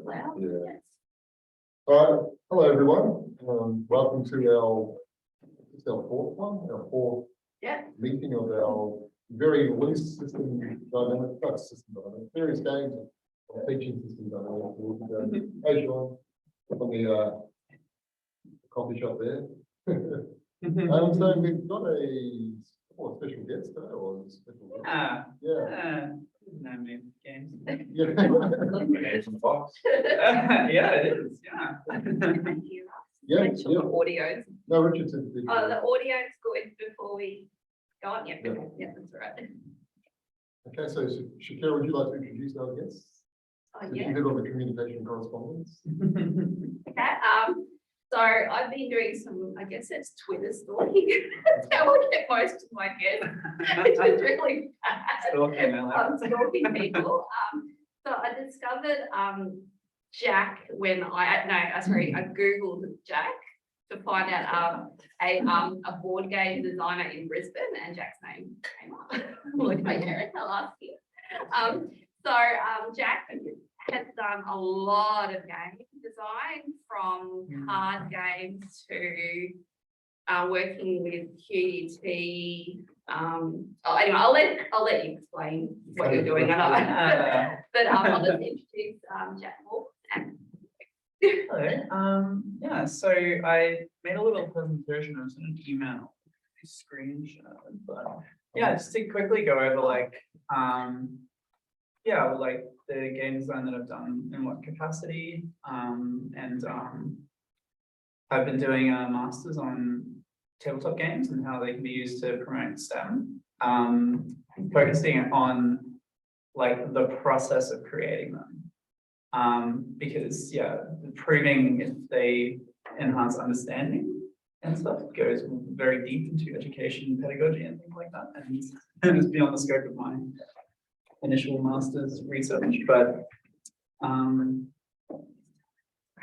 loud. Yeah. Yes. Hello everyone. Welcome to our fourth one, our fourth meeting of our very loose system dynamic, not system dynamic, various games of teaching system dynamic. As you're on the coffee shop there. So we've got a special guest today, or a special guest. No main games. Yeah. Good. Yeah, it is. Yeah. Yeah, Make sure yeah. the audio's. No, Richardson. Oh, the audio's good before we go on. Yeah, Yeah. yeah, that's all right. Okay, so Shakira, would you like to introduce our guests? Oh, Did yeah. you did all the communication correspondence? Okay. So I've been doing some, I guess it's Twitter stalking. That's how I get most of my guests. Which is really bad. Stalking people. So I discovered Jack when I Googled Jack to find out a board game designer in Brisbane, and Jack's name came up. Like my parents, I'll ask you. Jack has done a lot of game design, from card games to working with QUT. Anyway, I'll let you explain what you're doing. I know. But I'll just introduce Jack Moore. Hello. Yeah, so I made a little presentation. I was in an email, screenshot, but yeah, just to quickly go over like the game design that I've done in what capacity, and I've been doing a master's on tabletop games and how they can be used to promote STEM, focusing on like the process of creating them, because proving if they enhance understanding and stuff goes very deep into education, pedagogy, and things like that, and it's beyond the scope of my initial master's research, but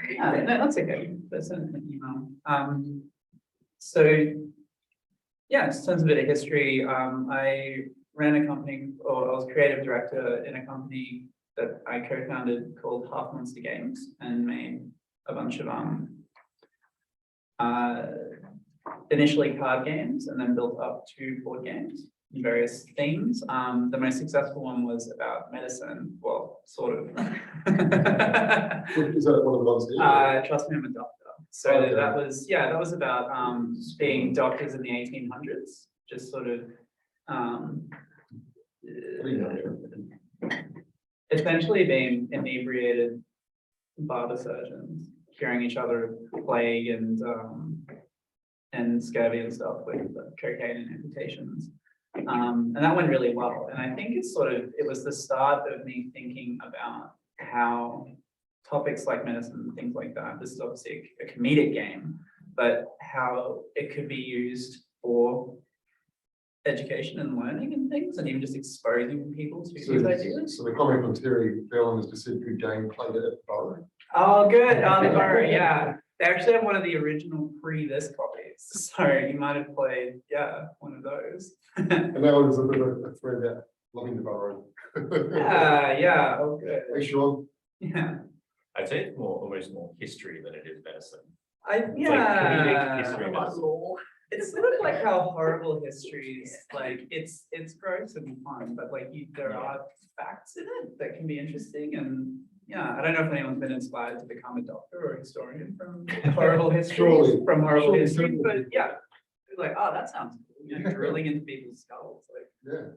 yeah, that's okay. That's an email. So yeah, in terms of a bit of history, I ran a company, or I was creative director in a company that I co-founded called Half Monster Games, and made a bunch of initially card games, and then built up to board games in various themes. The most successful one was about medicine. Well, sort of. Is that one of the ones here? Trust me, I'm a doctor. So Okay. that was about being doctors in the 1800s, just sort of essentially being inebriated barber surgeons, curing each other of plague and scurvy and stuff with cocaine and amputations. And that went really well. And I think it was the start of me thinking about how topics like medicine and things like that, this is obviously a comedic game, but how it could be used for education and learning and things, and even just exposing people to these ideas. So the comment from Terry Bellin is to see good game played at the Borough. Oh, good. Oh, the Borough, yeah. They actually have one of the original this copies. So you might have played, one of those. And that was a bit of a thread about loving the Borough. Yeah. Oh, good. Hey, Sean. Yeah. I'd say it's almost more history than it is medicine. Comedic history of medicine. It's sort of like how horrible history is. Like it's gross and fun, but like there are facts in it that can be interesting. And yeah, I don't know if anyone's been inspired to become a doctor or a historian from horrible history, but yeah, it's like, oh, that sounds cool. Drilling into people's skulls. Like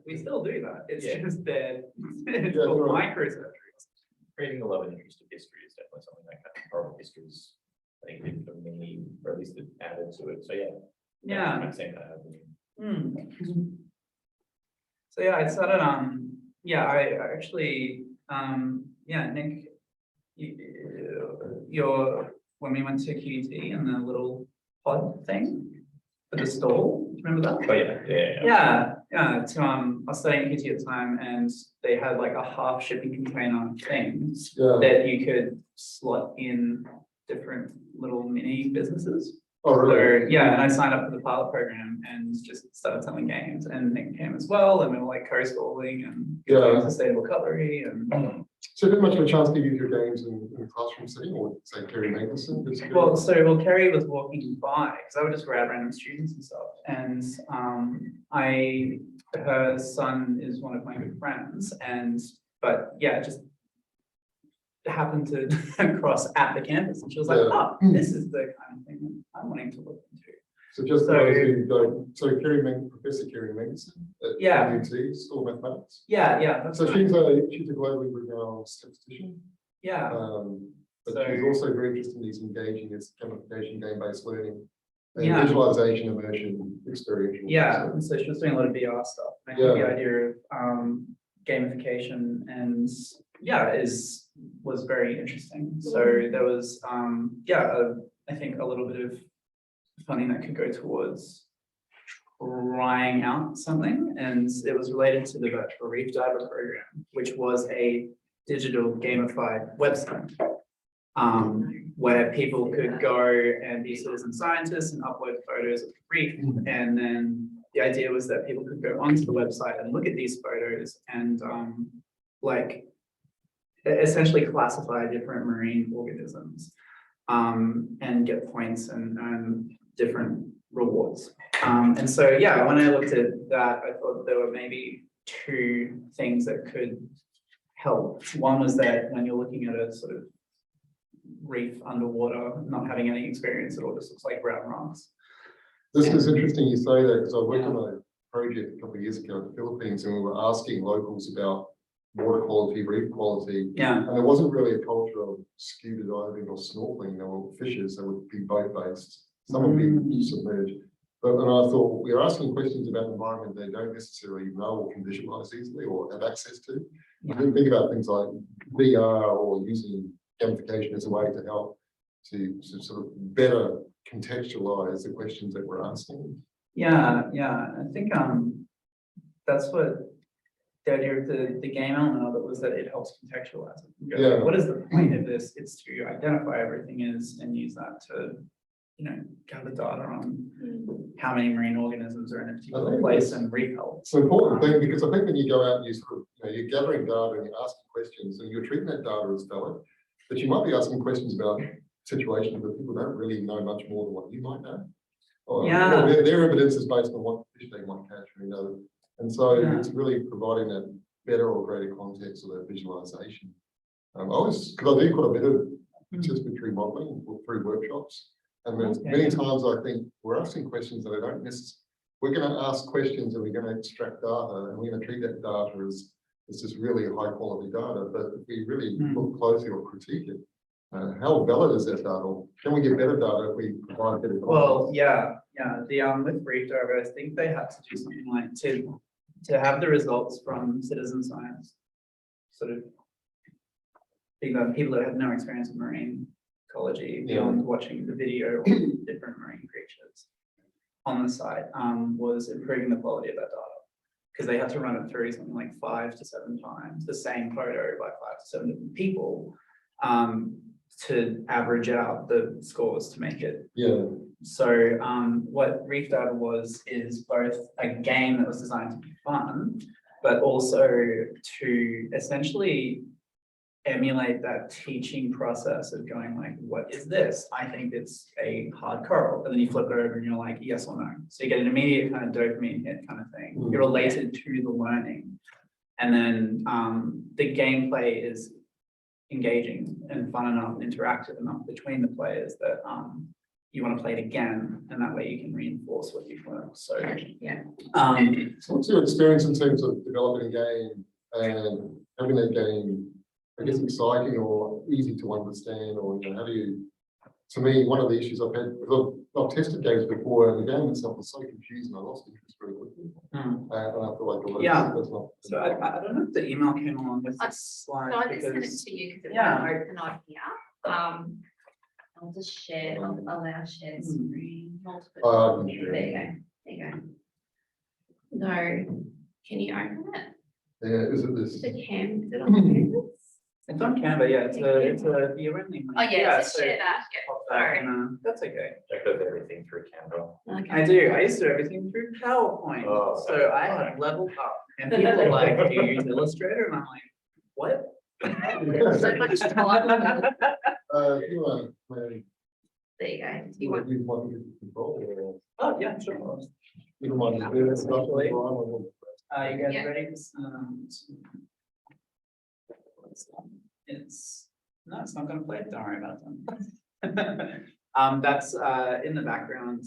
we still do that. It's just that it's called microsurgery. Creating a love and interest of history is definitely something like that. Horrible history is, I think, big for me, or at least it added to it. So yeah. I'm saying that. So yeah, I started I actually Nick, when we went to QT and the little pod thing for the stall, do you remember that? Oh Yeah. So I was studying QT at the time, and they had like a half shipping container thing that you could slot in different little mini businesses. Oh, really? So, and I signed up for the pilot program and just started selling games, and Nick came as well, and we were like co-stalling and sustainable cutlery, and So did much of a chance to use your games in a classroom setting, or say Kerry Matheson? Well, Kerry was walking by, because I would just grab random students and stuff, and her son is one of my good friends, but yeah, just happened to cross at the campus, and she was like, "Oh, this is the kind of thing that I'm wanting to look into." So just for those who don't, Professor Kerry Matheson at UT School of Mathematics. Yeah. So she's a globally renowned statistician. Yeah. But she's also very interested in these engaging as gamification, game-based learning, and visualization, immersion, experiential. Yeah, and so she was doing a lot of VR stuff. I think the idea of gamification and was very interesting. So there was I think a little bit of funding that could go towards trying out something, and it was related to the Virtual Reef Diver program, which was a digital gamified website where people could go and be citizen scientists and upload photos of the reef, and then the idea was that people could go onto the website and look at these photos and essentially classify different marine organisms and get points and earn different rewards. And so, when I looked at that, I thought there were maybe two things that could help. One was that when you're looking at a sort of reef underwater, not having any experience at all, just looks like brown rocks. This is interesting you say that, because I worked on a project a couple of years ago in the Philippines, and we were asking locals about water quality, reef quality. And there wasn't really a culture of scuba diving or snorkeling. There were fishers that would be boat-based. Some would be submerged. And I thought, we are asking questions about the environment they don't necessarily know or can visualize easily or have access to. I didn't think about things like VR or using gamification as a way to help to sort of better contextualize the questions that we're asking. I think that's what the idea of the game element of it was, that it helps contextualize it. What is the point of this? It's to identify everything is and use that to gather data on how many marine organisms are in a particular place and reef health. It's an important thing, because I think when you go out and you're gathering data and you're asking questions and you're treating that data as valid, but you might be asking questions about situations that people don't really know much more than what you might know. Their evidence is based on what fish they might catch, and so it's really providing that better or greater context of that visualization. Because I do quite a bit of participatory modeling through workshops, and many times I think we're asking questions that I don't necessarily. We're going to ask questions and we're going to extract data, and we're going to treat that data as just really high quality data. But if we really look closely or critique it, how valid is that data? Can we get better data if we provide better data? Well, with Reef Diver, I think they had to do something like to have the results from citizen science, sort of people that had no experience in marine ecology beyond watching the video of different marine creatures on the site, was improving the quality of that data, because they had to run it through something like 5 to 7 times the same photo by 5 to 7 different people to average out the scores to make it. So what Reef Diver is both a game that was designed to be fun, but also to essentially emulate that teaching process of going like, what is this? I think it's a hard coral. And then you flip it over and you're like, yes or no. So you get an immediate kind of dopamine hit kind of thing. You're related to the learning. And then the gameplay is engaging and fun enough, interactive enough between the players that you want to play it again, and that way you can reinforce what you've learned. So so what's your experience in terms of developing a game and having that game, I guess, exciting or easy to understand, or how do you? To me, one of the issues I've had, because I've tested games before, and the game itself was so confusing, I lost interest very quickly. And I feel like that's not. So I don't know if the email came along with this slide. No, I just sent it to you because it's open on here. I'll just share. I'll allow share screen. Multiple. There you go. No, can you open it? Yeah, is it this? Is it on Canvas? It's on Canva, it's a the original. Oh yeah, let's share that. Sorry. That's okay. I put everything through Canva. Okay. I do. I used to do everything through PowerPoint. So I have leveled up, and people are like, do you use Illustrator? And I'm like, what? So much time. If you want, maybe, There you go. you want to control or Oh, yeah, sure. you don't mind to do that stuff. Actually. Brian, Are you guys Yeah. ready? It's, no, it's not gonna play. Don't worry about it. That's in the background.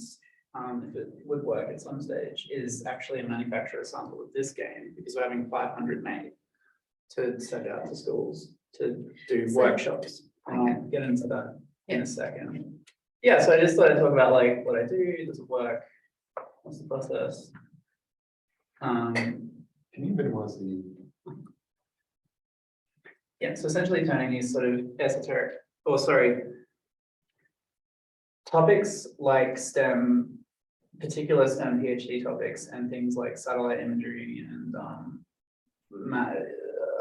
If it would work at some stage, is actually a manufacturer sample of this game because we're having 500 made to send out to schools to do workshops. I'll get into that in a second. Yeah, so I just thought I'd talk about like what I do, does it work, what's the process? Can you minimize the? Yeah, so essentially turning these sort of esoteric, or sorry, topics like STEM, particular STEM PhD topics and things like satellite imagery and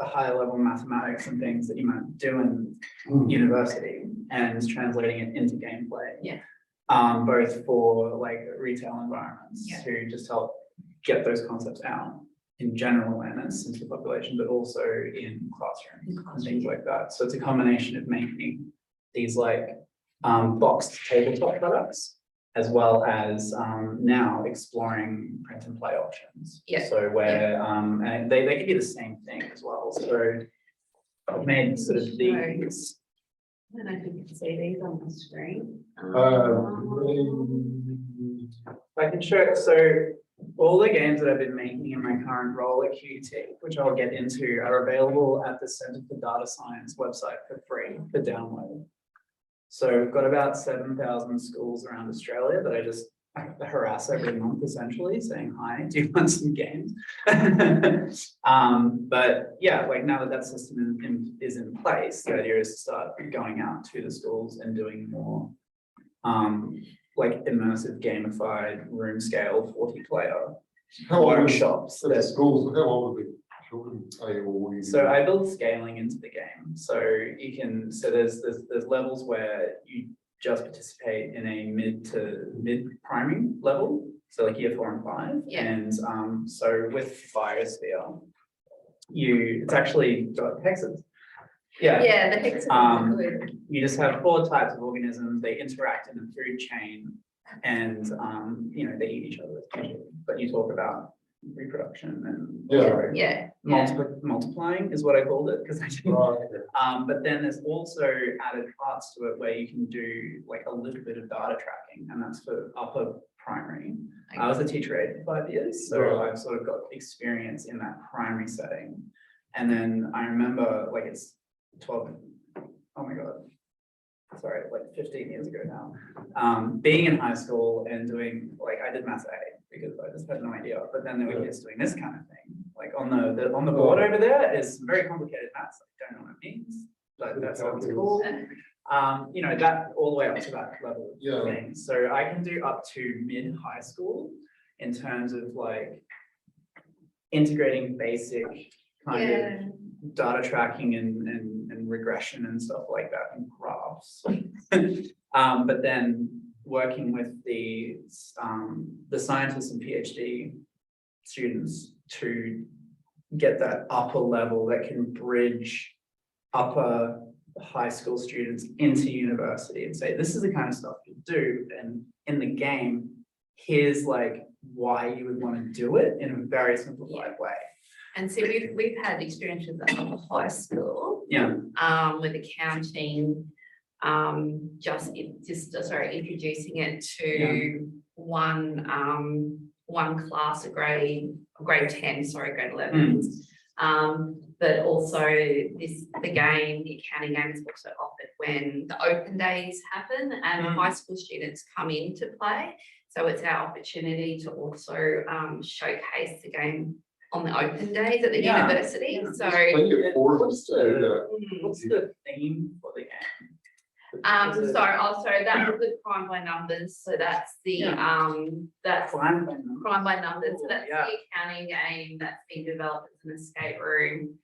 higher level mathematics and things that you might do in university and translating it into gameplay. Yeah. Both for like retail environments Yeah. to just help get those concepts out in general awareness into the population, but also in classrooms and things like that. So it's a combination of making these like boxed tabletop products, as well as now exploring print and play options. Yeah. So where and they give you the same thing as well. So I've made sort of these. I don't know if you can see these on the screen. I can show it. So all the games that I've been making in my current role at QUT, which I'll get into, are available at the Centre for Data Science website for free for download. So we've got about 7,000 schools around Australia that I just harass every month, essentially saying, hi, do you want some games? But yeah, like now that system is in place, the idea is to start going out to the schools and doing more like immersive gamified room scale 40-player workshops. The schools, how old are the children? So I build scaling into the game. So you can, so there's levels where you just participate in a mid primary level. So like year 4 and 5. Yeah. And so with Biosphere, it's actually got hexes. Yeah. Yeah, the hexagons. You just have 4 types of organisms. They interact in the food chain, and you know, they eat each other, but you talk about reproduction and Yeah. multiplying is what I called it because I didn't. Right. But then there's also added parts to it where you can do like a little bit of data tracking, and that's for upper primary. I was a teacher aide for 5 years, so Right. I've sort of got experience in that primary setting. And then I remember like it's 12, oh my God, sorry, like 15 years ago now, being in high school and doing, like I did maths A because I just had no idea, but then there were kids doing this kind of thing. Like on the board over there is some very complicated maths, I don't know what it means, but that sounds cool. You know, that all the way up to that level of thing. So I can do up to mid-high school in terms of like integrating basic kind of data tracking and regression and stuff like that and graphs. But then working with the scientists and PhD students to get that upper level that can bridge upper high school students into university and say, this is the kind of stuff you do. And in the game, here's like why you would want to do it in a very simplified way. And so we've had experience with that in high school. Yeah. With accounting, introducing it to one class, a grade 10, grade 11. But also the accounting game is also offered when the open days happen and high school students come into play. So it's our opportunity to also showcase the game on the open days at the university. Yeah. So What's the theme for the game? Sorry, that was the crime by numbers. So that's the that's Crime by numbers. So that's the accounting game that's been developed as an escape room.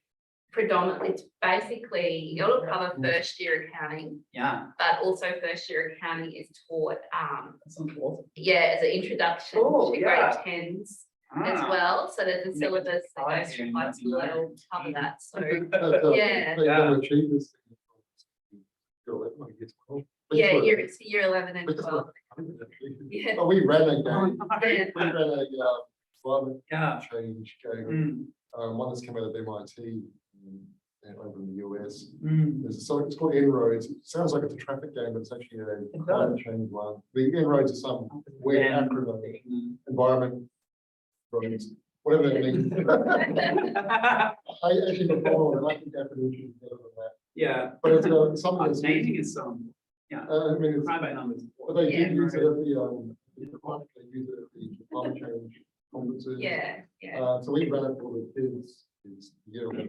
Predominantly, it's basically it'll cover first year accounting. Yeah. But also first year accounting is taught That's important. as an introduction to grade 10s. as Ah. well. So there's a syllabus that I goes see. through high school that'll cover that. So Yeah. Yeah. Achievers. Year 11, I guess. Well, yeah, we're- it's year 11 and we're just 12. like- Yeah. Oh, we ran a game. Yeah. We ran a climate Yeah. change game. Mm, One that's come out of MIT and over in the US. mm. It's called En-ROADS. It sounds like it's a traffic game, but it's actually a It climate change one. The En-ROADS are some weird And- acronym, environment, roads, whatever that means. I actually before, and I think acronyms should be better than that. Yeah. But it's something that's Naming is some, yeah, I mean, it's, crime by numbers. but they Yeah. do use it at the they use it at the climate change conferences. Yeah, yeah. So we ran it for the kids, it's year 11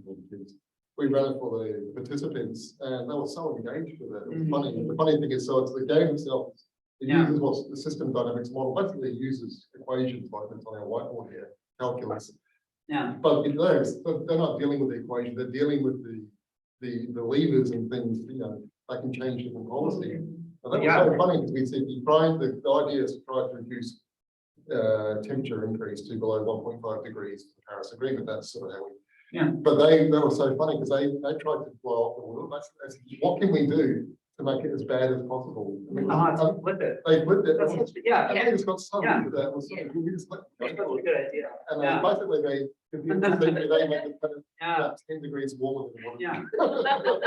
for the kids. We ran it for the participants and they were so engaged with it. It was funny. The funny thing is, so it's the game itself. It Yeah. uses what's the system dynamics model. Basically, it uses equations like it's on our whiteboard here, calculus. Yeah, But it knows, but they're not dealing with the equation. They're dealing with the levers and things. You know, they can change different policy. And that was Yeah. so funny because we said you try the idea is to try to reduce temperature increase to below 1.5 degrees for the Paris Agreement. That's sort of how we. Yeah. But they were so funny because they tried to blow up the world. That's what can we do to make it as bad as possible? I mean, to flip it. they flipped it. That's such, yeah, And they just got so Yeah. into that. It was so, Yeah. we just let that's it such go. a good idea. And Yeah. basically they make it kind of Yeah, about 10 degrees warmer than what it yeah. is.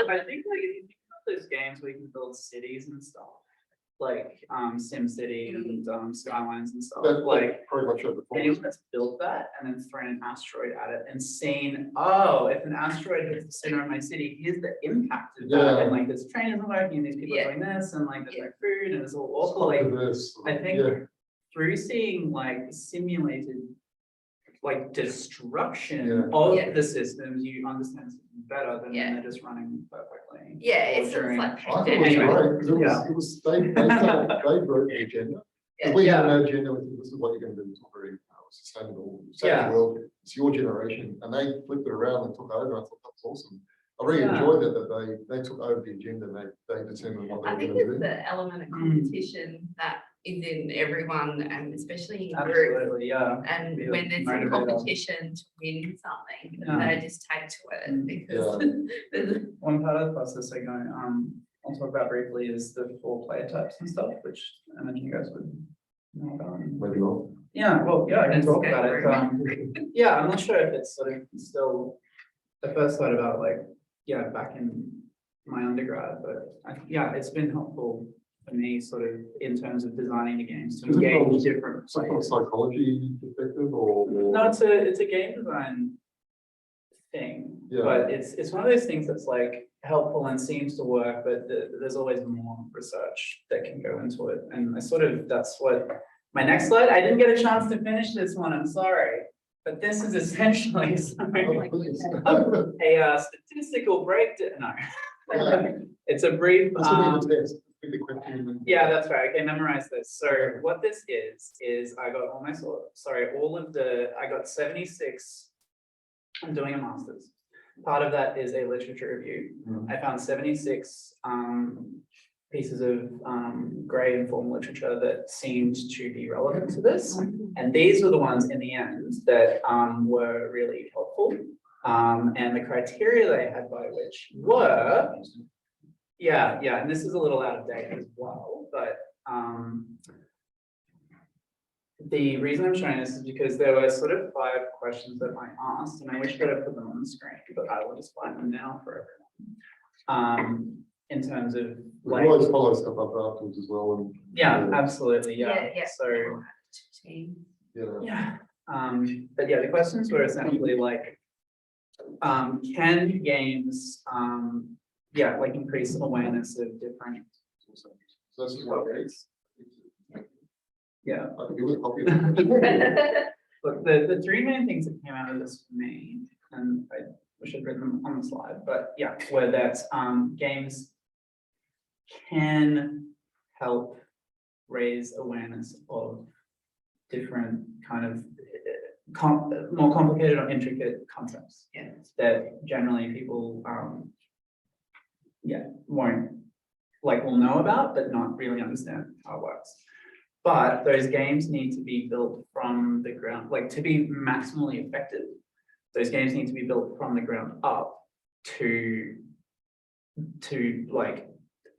I think like if you think about those games where you can build cities and stuff, like Sim City and Skylines and stuff, That's like pretty much over. anyone that's built that and then thrown an asteroid at it and seen, oh, if an asteroid hits the center of my city, here's the impact of that. Yeah. And like this train isn't working and these people Yeah. are doing this and like there's no food and it's all It's awful. Like this. I think Yeah. through seeing like simulated like destruction Yeah. of Yeah. the systems, you understand something better than Yeah. when they're just running perfectly. Yeah, Or it's during- like I thought it was Anyway, great, because yeah. it was, they wrote the agenda. Yeah. We had Yeah. an agenda, we said, this is what you're gonna do, it's not very sustainable, Yeah. world, it's your generation, and they flipped it around and took over, I thought that was awesome. I really Yeah. enjoyed that they took over the agenda, and they determined what they I were think gonna it's do. the element of competition that is in everyone and especially in groups. Absolutely, yeah. And Be when there's a motivated. competition to win something, Yeah. they just take to it Mm. because there's One part of the process I go, I'll talk about briefly is the 4 player types and stuff, which I imagine you guys would know about. Maybe not. Yeah, well, yeah, I can Let's talk go about for it. Yeah, I'm not sure if it's sort of still, I first thought about like, yeah, back in my undergrad, but yeah, it's been helpful for me sort of in terms of designing the games to Is it engage from- different Some kind of players. psychology perspective, or? No, it's a game design thing, Yeah. but it's one of those things that's like helpful and seems to work, but there's always more research that can go into it. And I sort of, that's what, my next slide, I didn't get a chance to finish this one, I'm sorry. But this is essentially Oh, please. a statistical breakdown, no. It's a brief, This will be the test. Be the question. yeah, that's right. Okay, memorize this. So what this is I got all my, I got 76. I'm doing a master's. Part of that is a literature review. Mm. I found 76 pieces of grey and formal literature that seemed to be relevant to this. And these were the ones in the end that were really helpful. And the criteria they had by which were, yeah, and this is a little out of date as well, but the reason I'm showing this is because there were sort of 5 questions that I asked, and I wish that I put them on the screen, but I will just find them now for everyone. In terms of We like, can always follow stuff up afterwards as well. And, yeah, absolutely, yeah. yeah. So, team. yeah. yeah, but yeah, the questions were essentially like, can games, yeah, like increase awareness of different So that's what it is. yeah. I think it was popular. Look, the 3 main things that came out of this for me, and I wish I'd written them on the slide, but yeah, were that games can help raise awareness of different kind of more complicated or intricate concepts. Yeah. That generally people won't will know about, but not really understand how it works. but those games need to be built from the ground, like to be maximally effective. Those games need to be built from the ground up to like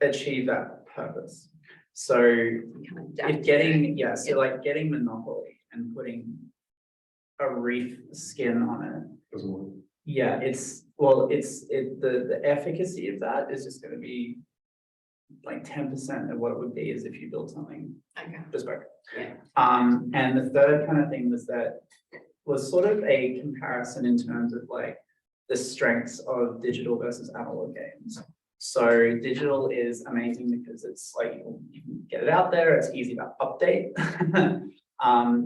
achieve that purpose. So if getting, yeah, so like getting Monopoly and putting a reef skin on it, Doesn't work. yeah, the efficacy of that is just going to be like 10% of what it would be as if you built something bespoke. Yeah. And the third kind of thing was sort of a comparison in terms of like the strengths of digital versus analog games. So digital is amazing because it's like you can get it out there, it's easy to update.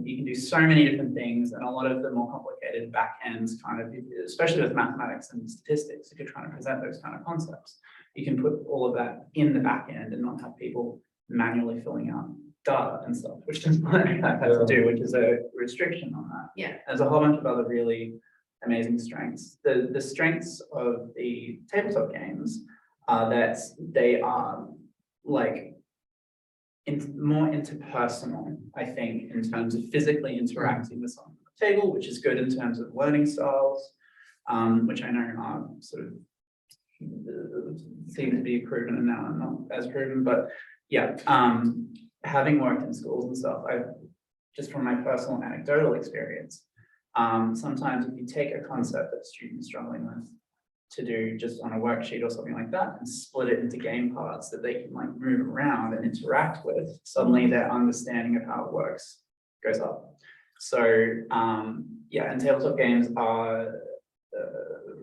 You can do so many different things, and a lot of the more complicated back ends kind of, especially with mathematics and statistics, if you're trying to present those kind of concepts, you can put all of that in the back end and not have people manually filling out data and stuff, which is what I had to do, which is a restriction on that. Yeah. There's a whole bunch of other really amazing strengths. The strengths of the tabletop games are that they are like more interpersonal, I think, in terms of physically interacting with someone at the table, which is good in terms of learning styles, which I know are sort of seem to be proven and now not as proven, but yeah, having worked in schools and stuff, just from my personal anecdotal experience, sometimes if you take a concept that students are struggling with to do just on a worksheet or something like that and split it into game parts that they can like move around and interact with, suddenly their understanding of how it works goes up. So yeah, and tabletop games are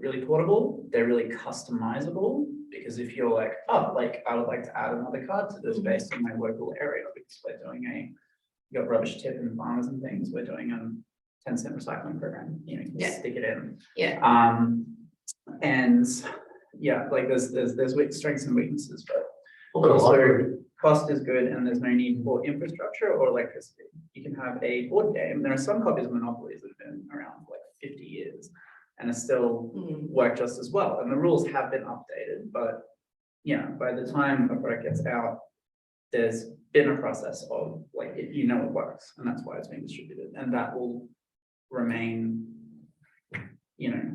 really portable. They're really customizable, because if you're like, oh, like I would like to add another card to this based on my local area, because we're doing you got rubbish tip and farmers and things, we're doing a 10-cent recycling program, you know, you can stick it in. Yeah. And yeah, like there's strengths and weaknesses, but What about also hybrid? cost is good and there's no need for infrastructure or electricity. You can have a board game. There are some copies of Monopolies that have been around for like 50 years and still work just as well. And the rules have been updated, but yeah, by the time a product gets out, there's been a process of like, you know, it works, and that's why it's being distributed, and that will remain, you know,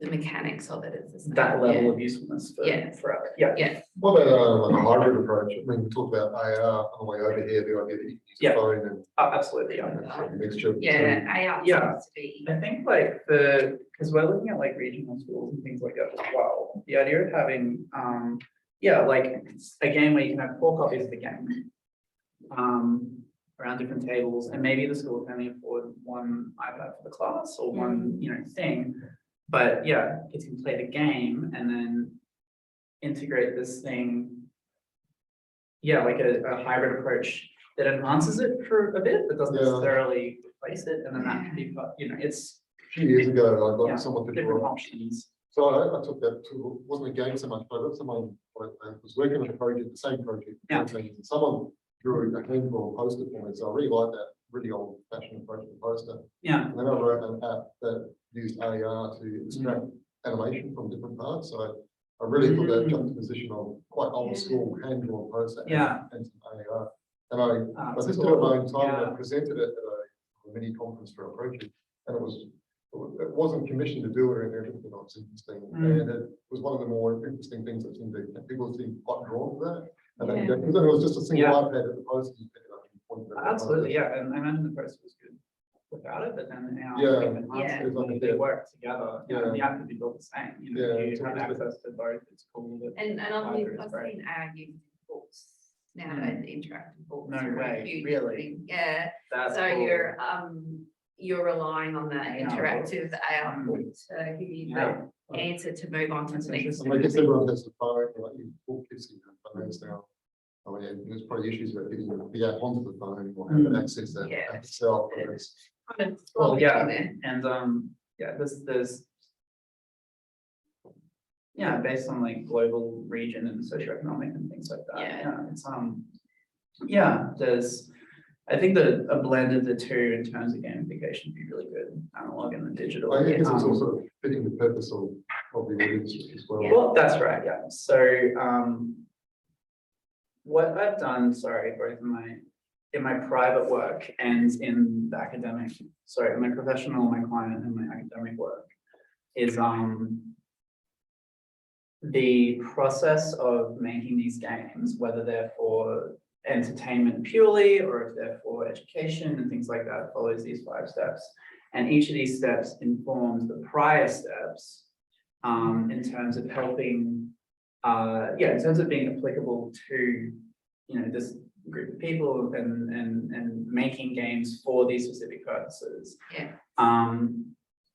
The mechanics of it is the same. that level of usefulness for forever. Yeah. Yeah. What about like a hybrid approach? I mean, we talked about AR on the way over here, the idea that you use a phone and Absolutely. Yeah. a mixture. Yeah, AR seems to be. I think like because we're looking at like regional schools and things like that as well. The idea of having, like a game where you can have 4 copies of the game around different tables, and maybe the school can only afford one iPad for the class or one, you know, thing. But yeah, kids can play the game and then integrate this thing. Yeah, like a hybrid approach that enhances it for a bit, but doesn't necessarily replace it. And then that can be, you know, it's A few years ago, I got someone to different draw. options. So I took that to, wasn't a game so much, but I got someone, I was working on a project, the same project. And someone drew a handful of poster for me, so I really like that really old fashioned approach to poster. Yeah. And then I wrote an app that used AR to extract animation from different parts. So I really thought that juxtaposition of quite old school hand drawn poster and some AR. And I just did it at my own time and I presented it at a mini conference for a project, and it wasn't commissioned to do it or anything, but it was interesting. And it was one of the more interesting things that seemed to, people seemed quite drawn to that. And because it was just a single iPad at the post, you pick it up and point it at Absolutely, and I imagine the process was good without it, but then now they work together. You know, the app could be built the same. You know, if you have access to both, it's cool. And I've seen AR used in books nowadays, interactive books. No way, huge really? thing. Yeah. That's So cool. you're relying on that interactive AR book to give you the answer to move on to the next. I guess everyone has the phone, like you book kids in phones now. I mean, there's probably issues about getting the app onto the phone or having access to that app itself. But it's, Kind of Well, there. and there's based on like global region and socioeconomic and things like that. It's there's, I think that a blend of the two in terms of gamification would be really good, analog and the digital. I guess it's also fitting the purpose of the audience as well. Well, that's right, yeah. So what I've done, sorry, both in my private work and in the academic, sorry, my professional, my client, and my academic work is the process of making these games, whether they're for entertainment purely or if they're for education and things like that, follows these 5 steps. And each of these steps informs the prior steps in terms of helping, in terms of being applicable to, this group of people and making games for these specific purposes. Yeah.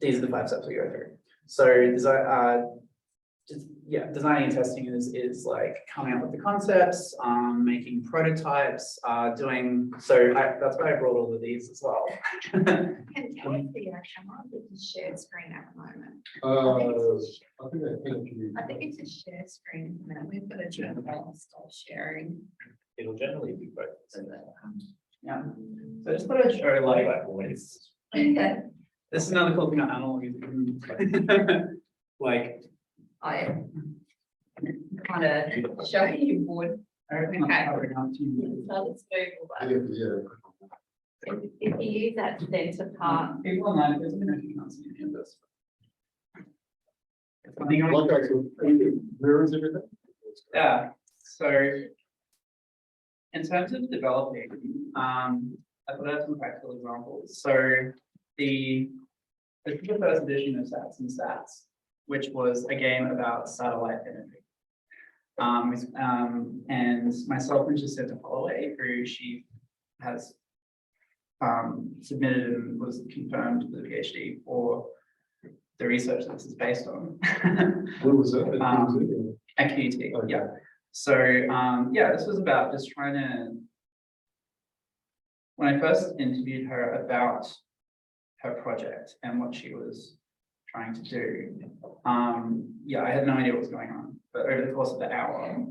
These are the 5 steps we go through. So designing and testing is like coming up with the concepts, making prototypes, that's why I brought all of these as well. Can you see our camera? It's a shared screen at the moment. I think it's a shared screen. We've got a general style sharing. It'll generally be both. Yeah. So I just thought I'd show like ways. Yeah. This is another cool thing on analog. Like I kind of show you wood. everything Okay. I'm covering up to you. So let's move all Yeah, that. yeah. If you use that center part, People online, it doesn't mean you can't see any of this. It's funny going. Like where is everything? Yeah, so in terms of developing, I thought I had some practical examples. So this is the first edition of Sats and Stats, which was a game about satellite imagery. And myself and Jacinta Holloway, who she has submitted and was confirmed for the PhD for the research that this is based on. Where was it? At QUT, Okay. yeah. So this was about just trying to, when I first interviewed her about her project and what she was trying to do, I had no idea what was going on. But over the course of the hour,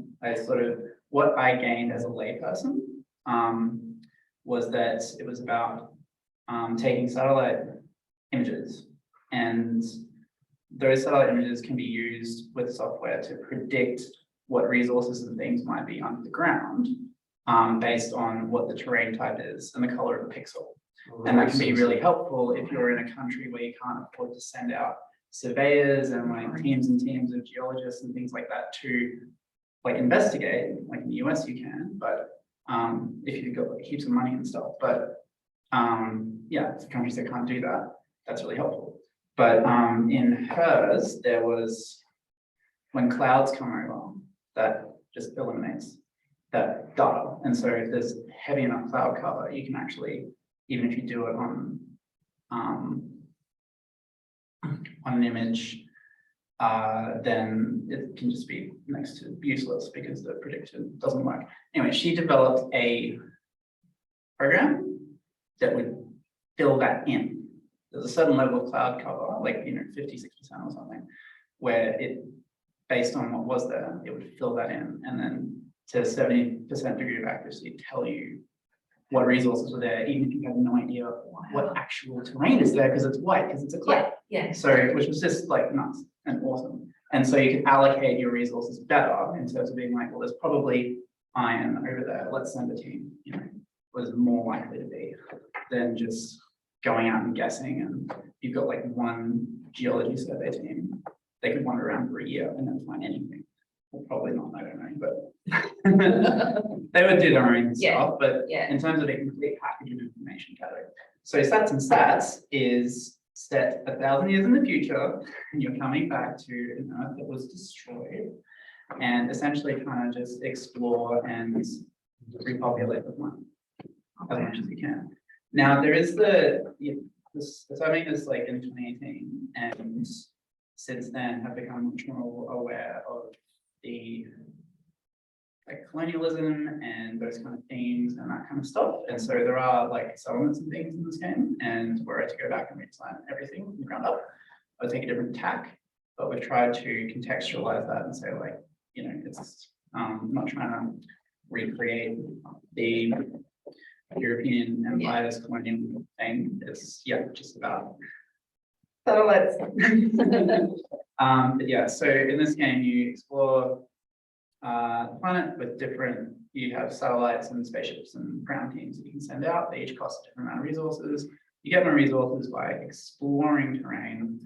what I gained as a layperson was that it was about taking satellite images, and those satellite images can be used with software to predict what resources and things might be under the ground based on what the terrain type is and the color of the pixel. And that can be really helpful if you're in a country where you can't afford to send out surveyors and like teams and teams of geologists and things like that to like investigate. Like in the US you can, but if you've got like heaps of money and stuff, but for countries that can't do that, that's really helpful. But in hers, there was, when clouds come over, that just eliminates that data. And so if there's heavy enough cloud cover, you can actually, even if you do it on an image, then it can just be next to useless because the prediction doesn't work. Anyway, she developed a program that would fill that in. There's a certain level of cloud cover, like 56% or something, where it, based on what was there, it would fill that in, and then to 70% degree of accuracy, tell you what resources were there, even if you have no idea what actual terrain is there, because it's white, because it's a cliff. yeah. So, which was just like nuts and awesome. And so you can allocate your resources better in terms of being like, well, there's probably iron over there. Let's send a team, was more likely to be than just going out and guessing. And you've got like one geology survey team, they could wander around for a year and then find anything. Well, probably not, I don't know, but they would do their own stuff. But in terms of a complete package of information gathering. So Sats and Stats is set 1,000 years in the future, and you're coming back to an Earth that was destroyed, and essentially trying to just explore and repopulate the planet as much as you can. Now there is I made this like in 2018, and since then have become much more aware of the like colonialism and those kind of themes and that kind of stuff. And so there are like settlements and things in this game, and were I to go back and redesign everything from the ground up, I would take a different tack, but we've tried to contextualize that and say like, it's not trying to recreate the European Empire's colonial thing. It's just about satellites. But so in this game you explore the planet planet with different, you have satellites and spaceships and ground teams that you can send out. They each cost a different amount of resources. You get more resources by exploring terrain,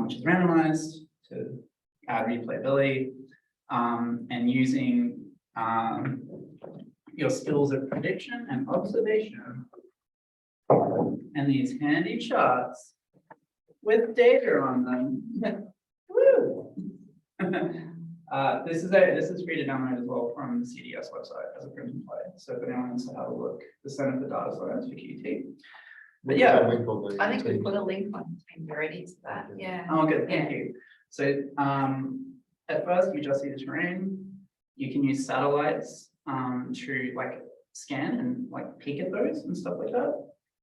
which is randomized to add replayability, and using your skills of prediction and observation and these handy charts with data on them. Woo! This is free to download as well from the CDS website as a print and play. So if anyone wants to have a look, the Center for Data Science for QT. But yeah, I think we put a link on Teams already to that, yeah. oh, good, thank you. So at first you just see the terrain. You can use satellites to like scan and like peek at those and stuff like that.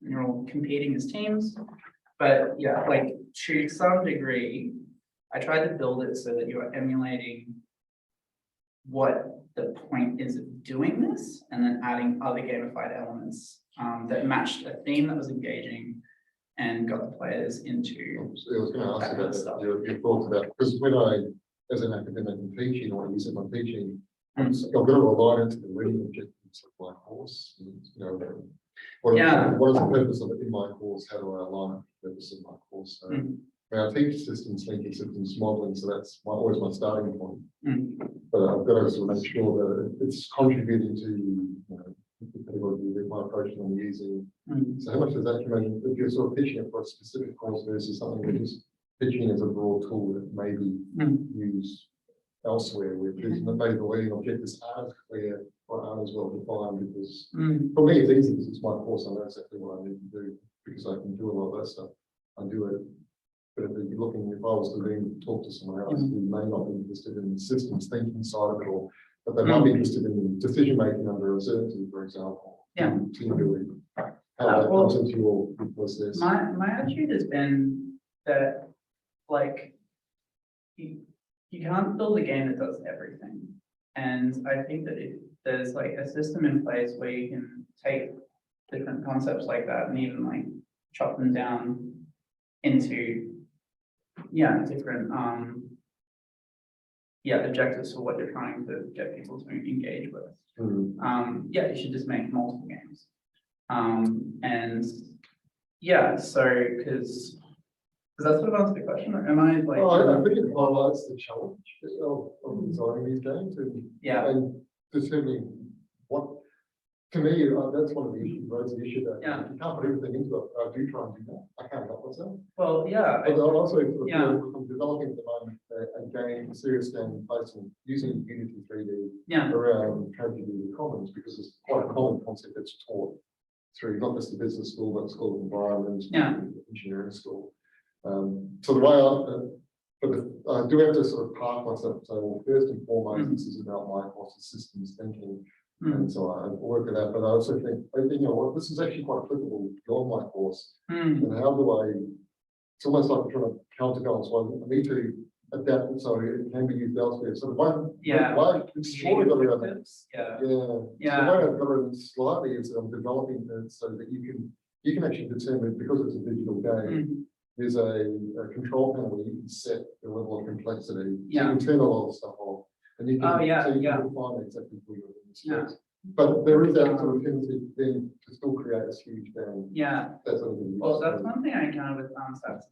And you're all competing as teams. But yeah, like to some degree, I tried to build it so that you are emulating what the point is of doing this, and then adding other gamified elements that matched a theme that was engaging and got the players into. I was going to ask that kind of stuff. about your thoughts about, because when I, as an academic and teaching, or use it in my teaching, I've got to align it to the learning objectives of my course. And, you know, what is the purpose of it in my course? How do I align it to the purpose of my course? So, I teach systems thinking, systems modeling, so that's always my starting point. But I've got to sort of make sure that it's contributing to, you know, the pedagogy that my approach that I'm using. So how much does that come if you're sort of pitching it for a specific course versus something that is pitching as a broad tool that may be used elsewhere, where maybe the learning objectives aren't clear or aren't as well defined, because for me it's easy because it's my course. I know exactly what I need to do because I can do a lot of that stuff. I do it. But if you're looking, if I was to then talk to someone else who may not be interested in the systems thinking side of it, or but they might be interested in decision making under uncertainty, for example, team building, how that comes into your process. My attitude has been that like you can't build a game that does everything, and I think that if there's like a system in place where you can take different concepts like that and even like chop them down into different objectives for what you're trying to get people to engage with. You should just make multiple games. And yeah, so because does that sort of answer the question? Or am I like I think it highlights the challenge of designing these games and determining what, to me, that's one of the issues, right? The issue that you can't put everything into it. I do try and do that. I can't help myself. Well, yeah. But I also feel I'm developing at the moment a game, a serious game placement using Unity 3D around tragedy of the commons, because it's quite a common concept that's taught through not just the business school, but school of environment, engineering school. So the way I do have to sort of park myself and say, well, first and foremost, this is about my course systems thinking. And so I work at that, but I also think, you know what, this is actually quite applicable beyond my course. And how do I, it's almost like trying to counterbalance, well, I need to adapt it so it can be used elsewhere. So the one, it's sort of got around that. The way I've got it slightly is that I'm developing it so that you can actually determine, because it's a digital game, there's a control panel where you can set the level of complexity. So you can turn a lot of stuff off. And you can, define exactly what you're doing. But there is that sort of tendency then to still create this huge game. That's that's one thing I encountered with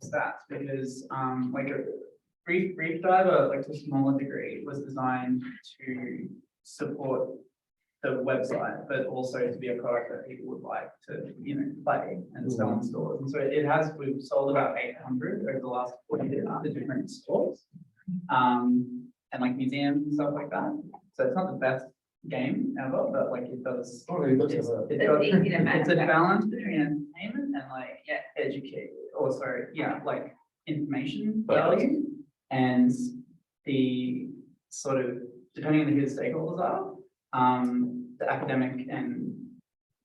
stats, because like a brief diver, like to a smaller degree, was designed to support the website, but also to be a product that people would like to, play and sell in stores. And so we've sold about 800 over the last 40 years to different stores. And like museums and stuff like that. So it's not the best game ever, but like it does. It's a balance between entertainment and like educate, like information value, and the sort of, depending on who the stakeholders are, the academic and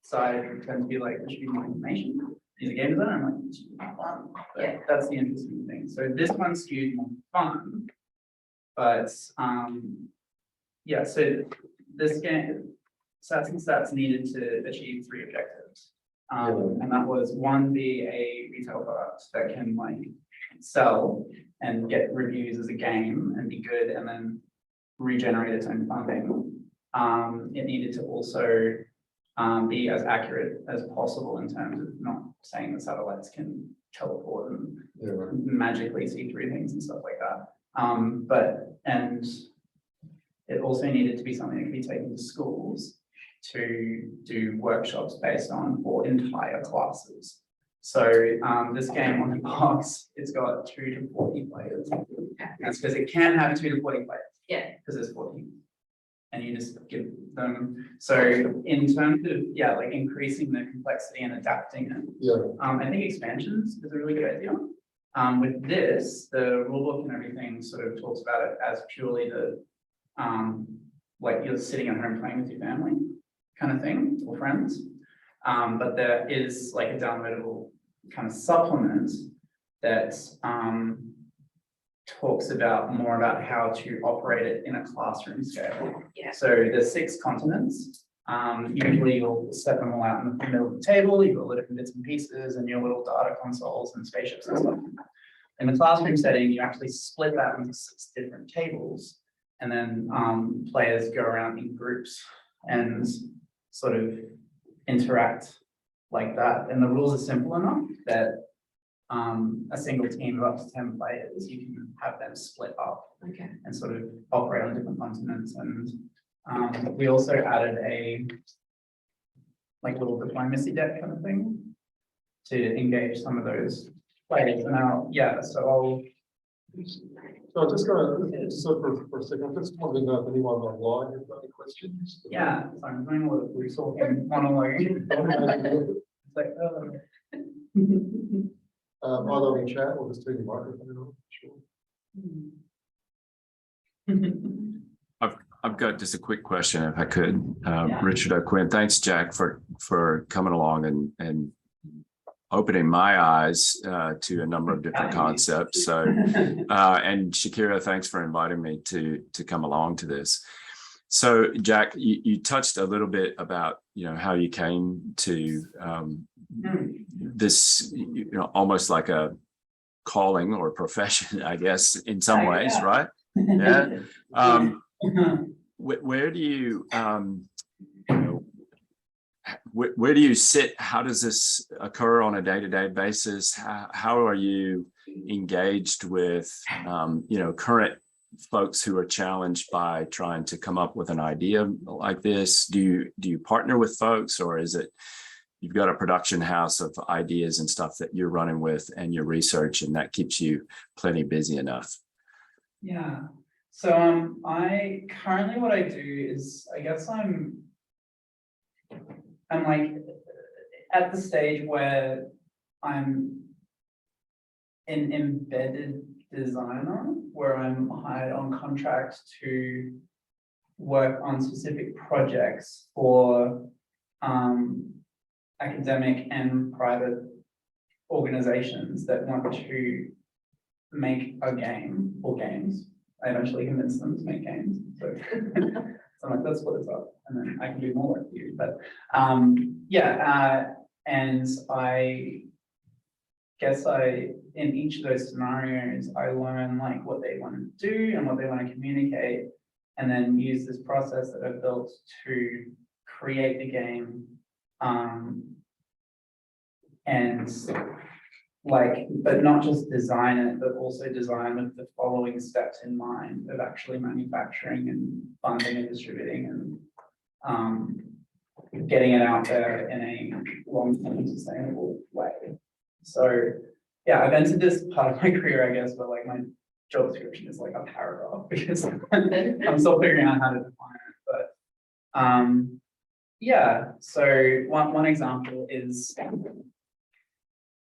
side tend to be like, there should be more information. Is a game designer, I'm like, it should be more fun. But that's the interesting thing. So this one skewed more fun. But so this game, Stats needed to achieve 3 objectives. And that was 1, be a retail product that can like sell and get reviews as a game and be good, and then regenerate its own funding. It needed to also be as accurate as possible in terms of not saying that satellites can teleport and magically see through things and stuff like that. And it also needed to be something that could be taken to schools to do workshops based on for entire classes. So this game on the box, it's got 2 to 40 players. That's because it can have 2 to 40 players. Yeah. Because there's 14. And you just give them, so in terms of, yeah, like increasing the complexity and adapting it. I think expansions is a really good idea. With this, the rulebook and everything sort of talks about it as purely the, like you're sitting at home playing with your family kind of thing, or friends. But there is like a downloadable kind of supplement that talks about more about how to operate it in a classroom scale. Yeah. So there's 6 continents. Usually you'll set them all out in the middle of the table. You've got the different bits and pieces and your little data consoles and spaceships and stuff. In the classroom setting, you actually split that into 6 different tables, and then players go around in groups and sort of interact like that. And the rules are simple enough that a single team of up to 10 players, you can have them split up and sort of operate on different continents. And we also added a like little diplomacy deck kind of thing to engage some of those players. Now, yeah, so So just going so for a second, I just wanted to know if anyone online has got any questions. yeah, so I'm doing a lot of talking monologue. It's like, Either in chat or just turn your microphone on. Sure. I've got just a quick question, if I could. Richard O'Quinn, thanks, Jack, for coming along and opening my eyes to a number of different concepts. So, and Shakira, thanks for inviting me to come along to this. So, Jack, you touched a little bit about how you came to this, almost like a calling or profession, I guess, in some ways, right? Yeah. Where do you, where do you sit? How does this occur on a day-to-day basis? How are you engaged with, current folks who are challenged by trying to come up with an idea like this? Do you partner with folks, or is it you've got a production house of ideas and stuff that you're running with and your research, and that keeps you plenty busy enough? Yeah. So I currently, what I do is, I guess I'm like at the stage where I'm an embedded designer, where I'm hired on contract to work on specific projects for academic and private organizations that want to make a game or games. I eventually convince them to make games. So, so I'm like, let's split this up and then I can do more work for you. But and I guess in each of those scenarios, I learn like what they want to do and what they want to communicate, and then use this process that I've built to create the game. And like, but not just design it, but also design with the following steps in mind of actually manufacturing and funding and distributing and getting it out there in a long-term sustainable way. So yeah, I've entered this part of my career, I guess, where like my job description is like a paragraph because I'm still figuring out how to define it. But yeah, so one example is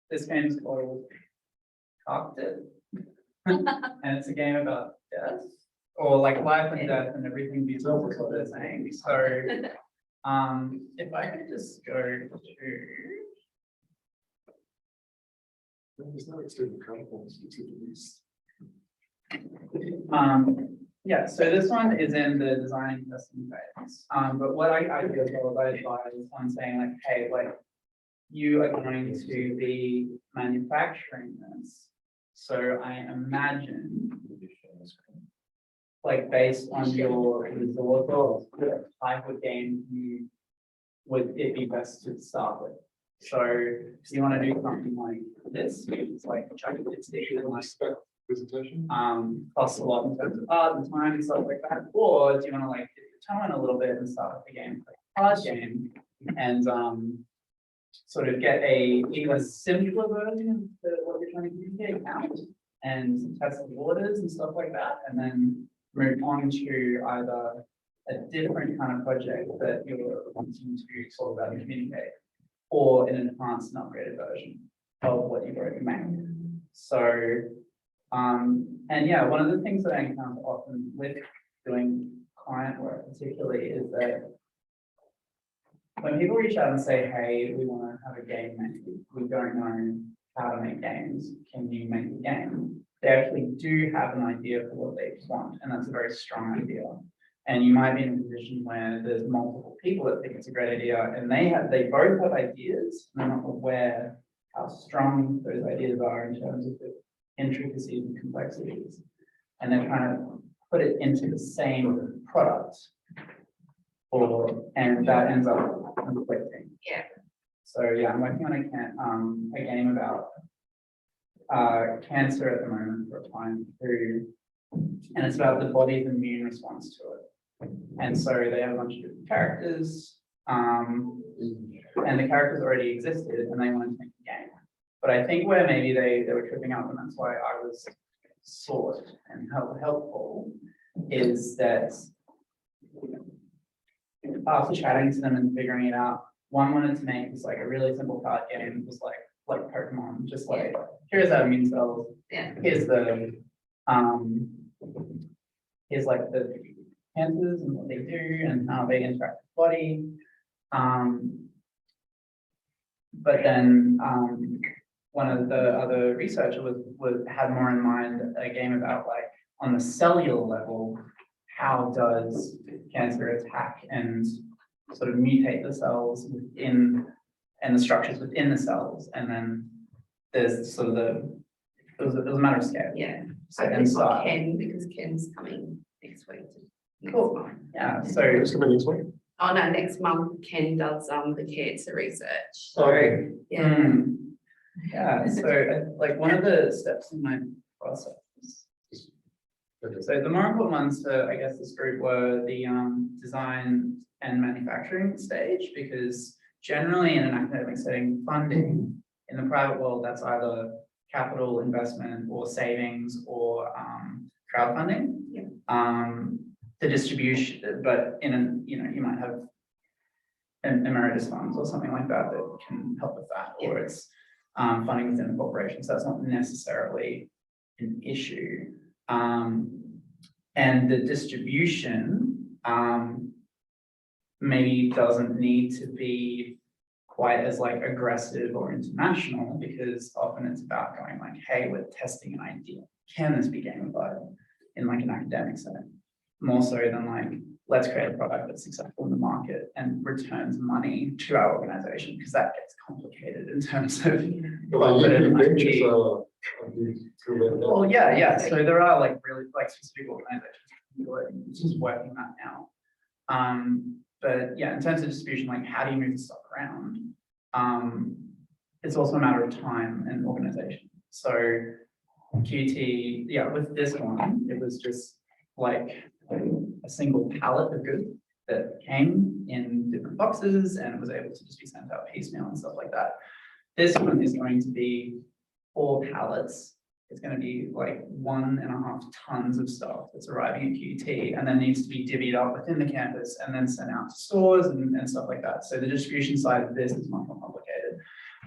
this game is called Carved It. And it's a game about death, or like life and death and everything beautiful is what they're saying. So if I could just go to There's no external controls to release. yeah, so this one is in the design and testing phase. But what I do as well is I advise on saying like, hey, like you are going to be manufacturing this. So I imagine like based on your resort or what type of game would it be best to start with. So you want to do something like this, it's like chucking it stickers and like Presentation. costs a lot in terms of art and time and stuff like that. Or do you want to like dip your toe in a little bit and start with the game, like a card game, and sort of get a either simpler version of what you're trying to communicate out and test the waters and stuff like that, and then move on to either a different kind of project that you're wanting to talk about and communicate, or an enhanced and upgraded version of what you've already made. So, and yeah, one of the things that I encounter often with doing client work particularly is that when people reach out and say, hey, we want to have a game made, we don't know how to make games, can you make a game? They actually do have an idea for what they want, and that's a very strong idea. And you might be in a position where there's multiple people that think it's a great idea, and they both have ideas, and they're not aware how strong those ideas are in terms of the intricacies and complexities. And they're trying to put it into the same product, and that ends up conflicting. Yeah. So yeah, I'm working on a game about cancer at the moment for a client and it's about the body's immune response to it. And so they have a bunch of different characters, and the characters already existed and they wanted to make a game. But I think where maybe they were tripping up, and that's why I was sought and helpful, is that after chatting to them and figuring it out, one wanted to make this like a really simple card game, just like Pokemon, just like here's our immune cells, here's the here's like the cancers and what they do and how they interact with the body. But then one of the other researchers had more in mind a game about like on the cellular level, how does cancer attack and sort of mutate the cells within and the structures within the cells, and then there's sort of it was a matter of scale. Yeah. So I think inside. Ken, because Ken's coming next week. Cool. Month. Yeah. So It's coming this week. Oh no, next month Ken does the cancer research. So Okay. yeah. Yeah. So like one of the steps in my process. So the more important ones for, I guess, this group were the design and manufacturing stage, because generally in an academic setting, funding in the private world, that's either capital investment or savings or crowdfunding. Yeah. The distribution, but you might have an emeritus funds or something like that that can help with that, or it's funding within the corporation. So that's not necessarily an issue. And the distribution maybe doesn't need to be quite as like aggressive or international, because often it's about going like, hey, we're testing an idea. Can this be gamified in like an academic setting? More so than like, let's create a product that's successful in the market and returns money to our organization, because that gets complicated in terms of. Well, yeah. So there are like really like specific organizations just working that out. But yeah, in terms of distribution, like how do you move the stuff around? It's also a matter of time and organization. So QT, yeah, with this one, it was just like a single pallet of goods that came in different boxes and was able to just be sent out piecemeal and stuff like that. This one is going to be 4 pallets. It's going to be like 1.5 tons of stuff that's arriving at QT and then needs to be divvied up within the campus and then sent out to stores and stuff like that. So the distribution side of this is much more complicated.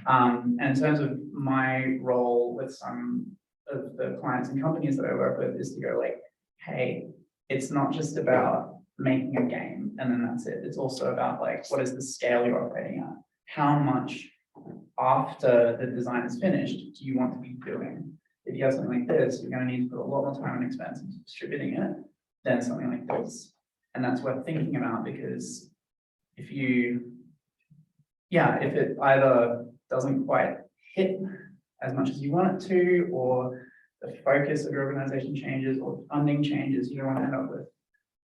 And in terms of my role with some of the clients and companies that I work with is to go like, hey, it's not just about making a game and then that's it. It's also about like, what is the scale you're operating at? How much after the design is finished do you want to be doing? If you have something like this, you're going to need to put a lot more time and expense into distributing it than something like this. And that's worth thinking about, because if it either doesn't quite hit as much as you want it to, or the focus of your organization changes or funding changes, you don't want to end up with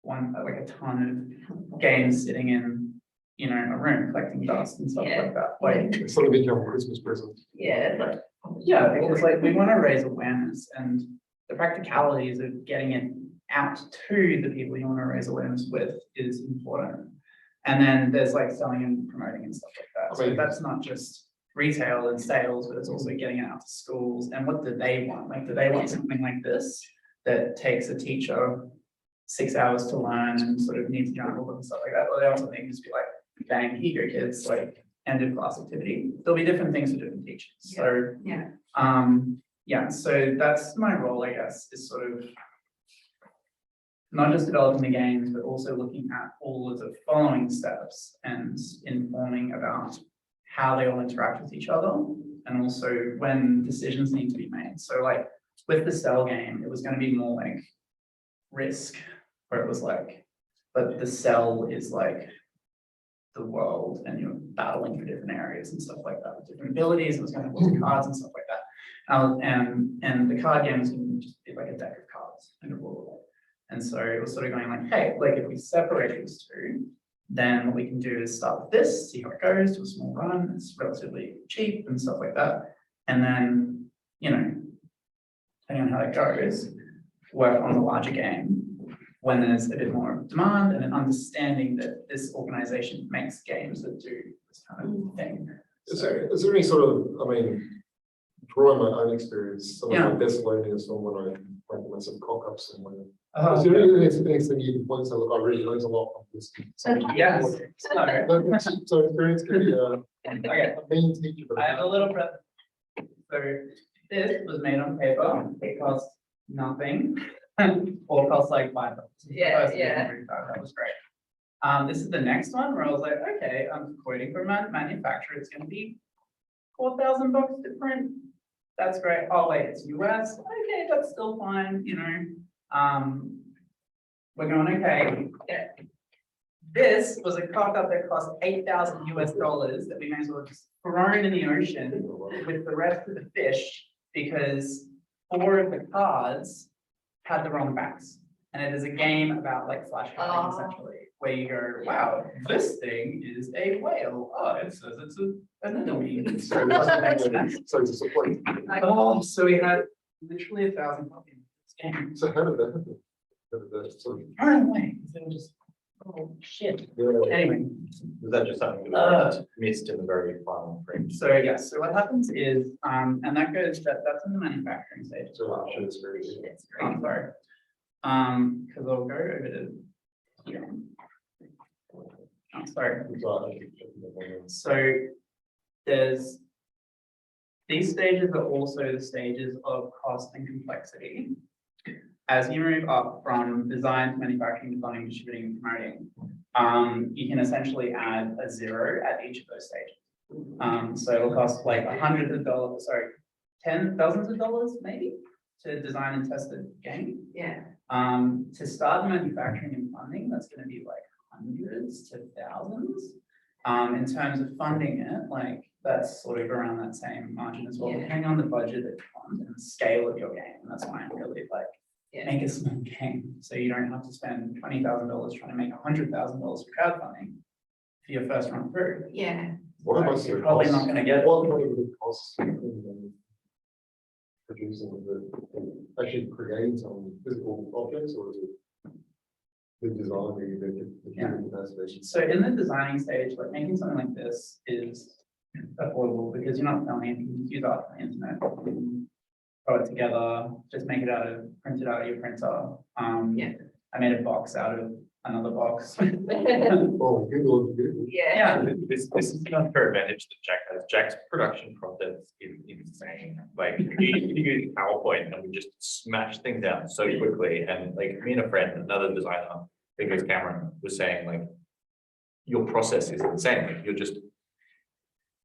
a ton of games sitting in, a room collecting dust and stuff like that. Like, It's sort of become a Christmas present. Yeah. yeah, because like we want to raise awareness, and the practicalities of getting it out to the people you want to raise awareness with is important. And then there's like selling and promoting and stuff like that. So that's not just retail and sales, but it's also getting it out to schools. And what do they want? Like, do they want something like this that takes a teacher 6 hours to learn and sort of needs a journal book and stuff like that? Or they want something to just be like, bang, here you go, kids, like end of class activity. There'll be different things for different teachers. So yeah, so that's my role, I guess, is sort of not just developing the games, but also looking at all of the following steps and informing about how they all interact with each other, and also when decisions need to be made. So like with the cell game, it was going to be more like Risk, where it was like, but the cell is like the world and you're battling for different areas and stuff like that with different abilities. It was going to have lots of cards and stuff like that. And the card game was going to just be like a deck of cards and a rule. And so it was sort of going like, hey, like if we separate these two, then what we can do is start with this, see how it goes, do a small run. It's relatively cheap and stuff like that. And then, depending on how it goes, work on the larger game when there's a bit more demand, and an understanding that this organization makes games that do this kind of thing. Is there any sort of, drawing my own experience, some of my best learning is from when I make massive cock-ups and when. Is there anything you can point to? Look, I really learned a lot from this. Yes. So experience can be Okay. a mean teacher. But I have a little breath. So this was made on paper. It cost nothing. Or cost like $5. That was great. This is the next one where I was like, okay, I'm quoting from a manufacturer. It's going to be $4,000 to print. That's great. Oh wait, it's US. Okay, that's still fine. We're going okay. Yeah. This was a cock up that cost $8,000 US that we may as well just thrown in the ocean with the rest of the fish, because 4 of the cards had the wrong backs. And it is a game about like flash carding essentially, where you go, wow, this thing is a whale. Oh, it says it's an enemy. So it doesn't make sense. So it's a support. Oh, so we had literally 1,000 copies of this game. So how did that happen? How did that sort of? I don't know why, because they were just, oh shit. Yeah. Anyway. Was that just something that was missed in the very final print? So yes, so what happens is, and that goes, that's in the manufacturing stage. So I'm sure it's very. I'm sorry. Because I'll go over to here. I'm sorry. So there's these stages are also the stages of cost and complexity. As you move up from design to manufacturing, designing, distributing, and promoting, you can essentially add a 0 at each of those stages. So it'll cost like $100s, thousands of dollars maybe to design and test a game. Yeah. To start manufacturing and funding, that's going to be like hundreds to thousands. In terms of funding it, like that's sort of around that same margin as well, depending on the budget that you want and the scale of your game. And that's why I'm really like, make a small game so you don't have to spend $20,000 trying to make $100,000 for crowdfunding for your first run through. Yeah. What am I You're probably not going to get what would it cost producing actually creating some physical objects, or is it the design, the capacity? So in the designing stage, like making something like this is affordable because you're not filming anything, you can use art from the internet, throw it together, just make it print it out of your printer. I made a box out of another box. Oh, Google. Yeah. This is the unfair advantage that Jack has. Jack's production process is insane. Like you use PowerPoint and we just smash things out so quickly. And like me and a friend, another designer, I think it was Cameron, was saying like, your process is insane. Like you're just,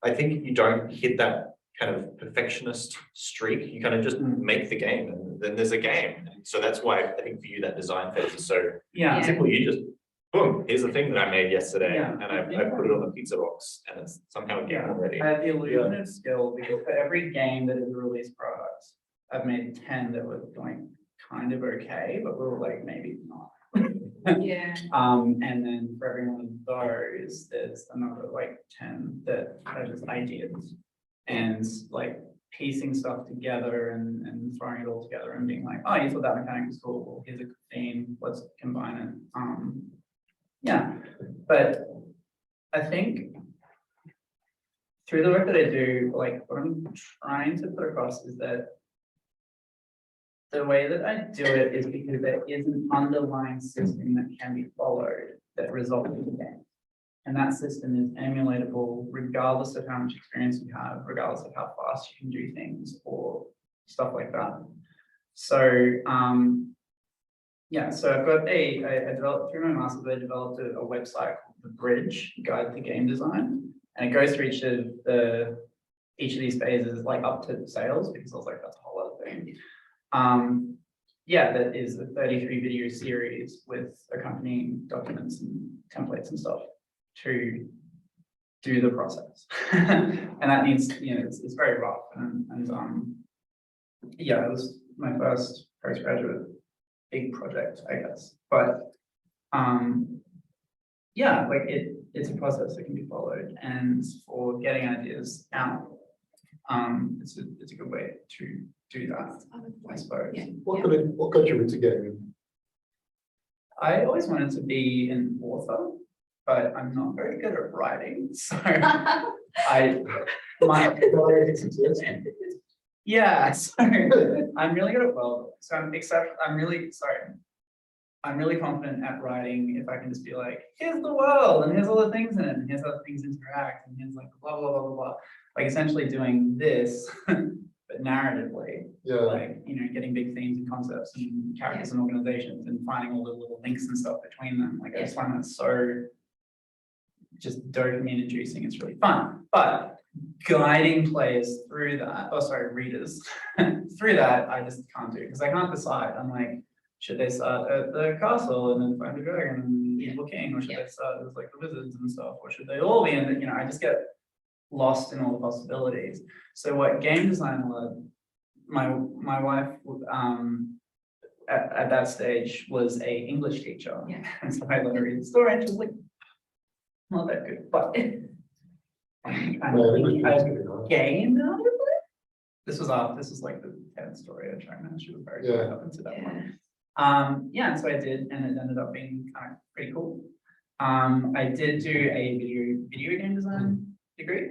I think you don't hit that kind of perfectionist streak. You kind of just make the game and then there's a game. And so that's why I think for you that design phase is so simple. You just boom, here's the thing that I made yesterday and I put it on the pizza box and it's somehow a game already. I have the illusion of skill because for every game that is a released product, I've made 10 that were like kind of okay, but we were like maybe not. Yeah. And then for every one of those, there's another like 10 that are just ideas and like piecing stuff together and throwing it all together and being like, oh, you thought that mechanic was cool. Well, here's a theme. Let's combine it. Yeah, but I think through the work that I do, like what I'm trying to put across is that the way that I do it is because there is an underlying system that can be followed that results in the game. And that system is emulatable regardless of how much experience you have, regardless of how fast you can do things or stuff like that. So yeah, so I've got I developed through my master's, I developed a website called The Bridge Guide to Game Design. And it goes through each of these phases, like up to sales, because I was like, that's a whole other thing. Yeah, that is a 33 video series with accompanying documents and templates and stuff to do the process. And that needs, you know, it's very rough and yeah, it was my first postgraduate big project, I guess. But yeah, like it's a process that can be followed, and for getting ideas out, it's a good way to do that, I suppose. Yeah. What got you into gaming? I always wanted to be an author, but I'm not very good at writing, so yeah, so I'm really good at I'm really confident at writing if I can just be like, here's the world, and here's all the things in it, and here's how things interact, and here's like blah, blah, blah, blah, blah. Like essentially doing this, but narratively, Yeah. like, you know, getting big themes and concepts and characters and organizations and finding all the little links and stuff between them. Like I just find that so just dopamine inducing. It's really fun. But guiding players through that, readers through that, I just can't do because I can't decide. I'm like, should they start at the castle and then find the dragon and the evil king, or should they start as like the wizards and stuff, or should they all be in? You know, I just get lost in all the possibilities. So what game design was, my wife at that stage was a English teacher, and so I let her read the story, and she was like, not that good, but game out of it. This was like the 10th story I tried, and she was very good up into that one. Yeah, and so I did, and it ended up being kind of pretty cool. I did do a video game design degree,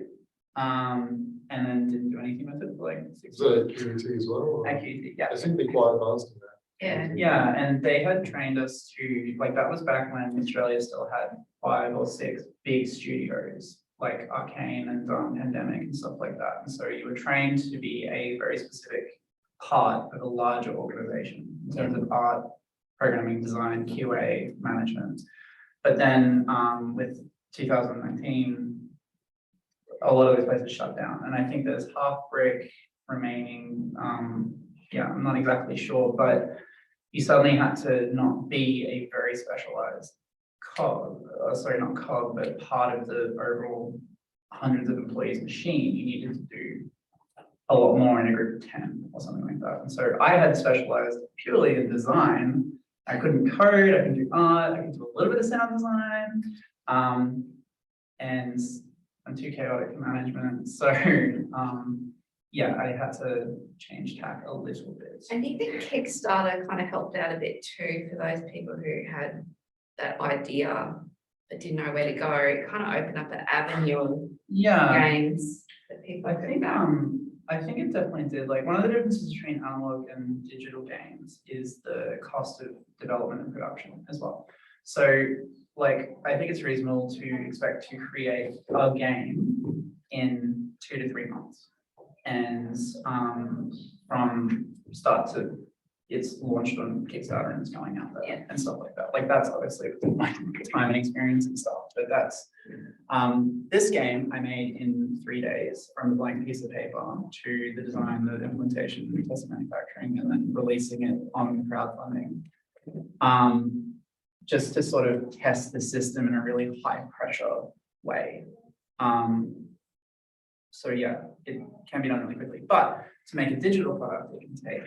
and then didn't do anything with it for like 6 So years. QT as well? At QT, yeah. I seem to be quite advanced in that. Yeah, and they had trained us to, like, that was back when Australia still had 5 or 6 big studios, like Arcane and Pandemic and stuff like that. And so you were trained to be a very specific part of a larger organization in terms of art, programming, design, QA, management. But then with 2019, a lot of those places shut down. And I think there's Halfbrick remaining. Yeah, I'm not exactly sure, but you suddenly had to not be a very specialized cog, not cog, but part of the overall hundreds of employees machine. You needed to do a lot more in a group of 10 or something like that. And so I had specialized purely in design. I couldn't code, I can do art, I can do a little bit of sound design. And I'm too chaotic for management. So yeah, I had to change tack a little bit. I think that Kickstarter kind of helped out a bit too for those people who had that idea but didn't know where to go. It kind of opened up an avenue of games that people I think it definitely did. Like, one of the differences between analog and digital games is the cost of development and production as well. So, like, I think it's reasonable to expect to create a game in 2 to 3 months. And from start to it's launched on Kickstarter and it's going out there and stuff like that. Like, that's obviously my time and experience and stuff. But that's this game I made in 3 days, from the blank piece of paper to the design, the implementation, the test manufacturing, and then releasing it on crowdfunding. Just to sort of test the system in a really high pressure way. So yeah, it can be done really quickly. But to make a digital product, it can take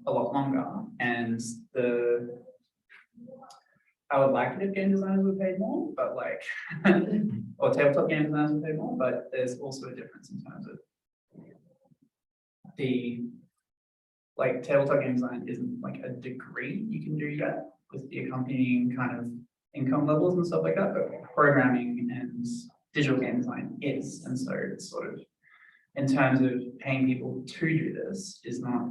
a lot longer. And I would like it if game designers were paid more, but like, or tabletop game designers were paid more, but there's also a difference in terms of like tabletop game design isn't like a degree you can do yet with the accompanying kind of income levels and stuff like that, but programming and digital game design is. And so it's sort of, in terms of paying people to do this, is not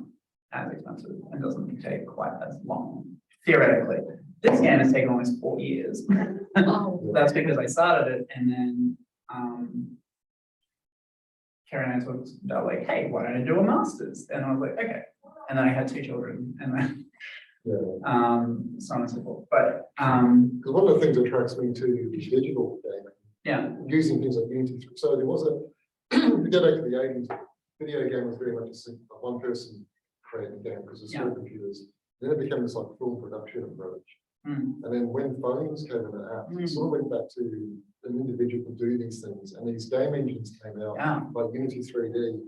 as expensive and doesn't take quite as long, theoretically. This game has taken almost 4 years. That's because I started it, and then Karen and I talked about like, hey, why don't I do a master's? And I was like, okay. And then I had 2 children, and then so on and so forth. But because one of the things that attracts me to the digital game, using things like Unity. So there was if you go back to the 80s, video game was very much a one-person creating game because it's small computers. Then it became this like full production approach. And then when phones came in the app, it sort of went back to an individual could do these things. And these game engines came out, like Unity 3D,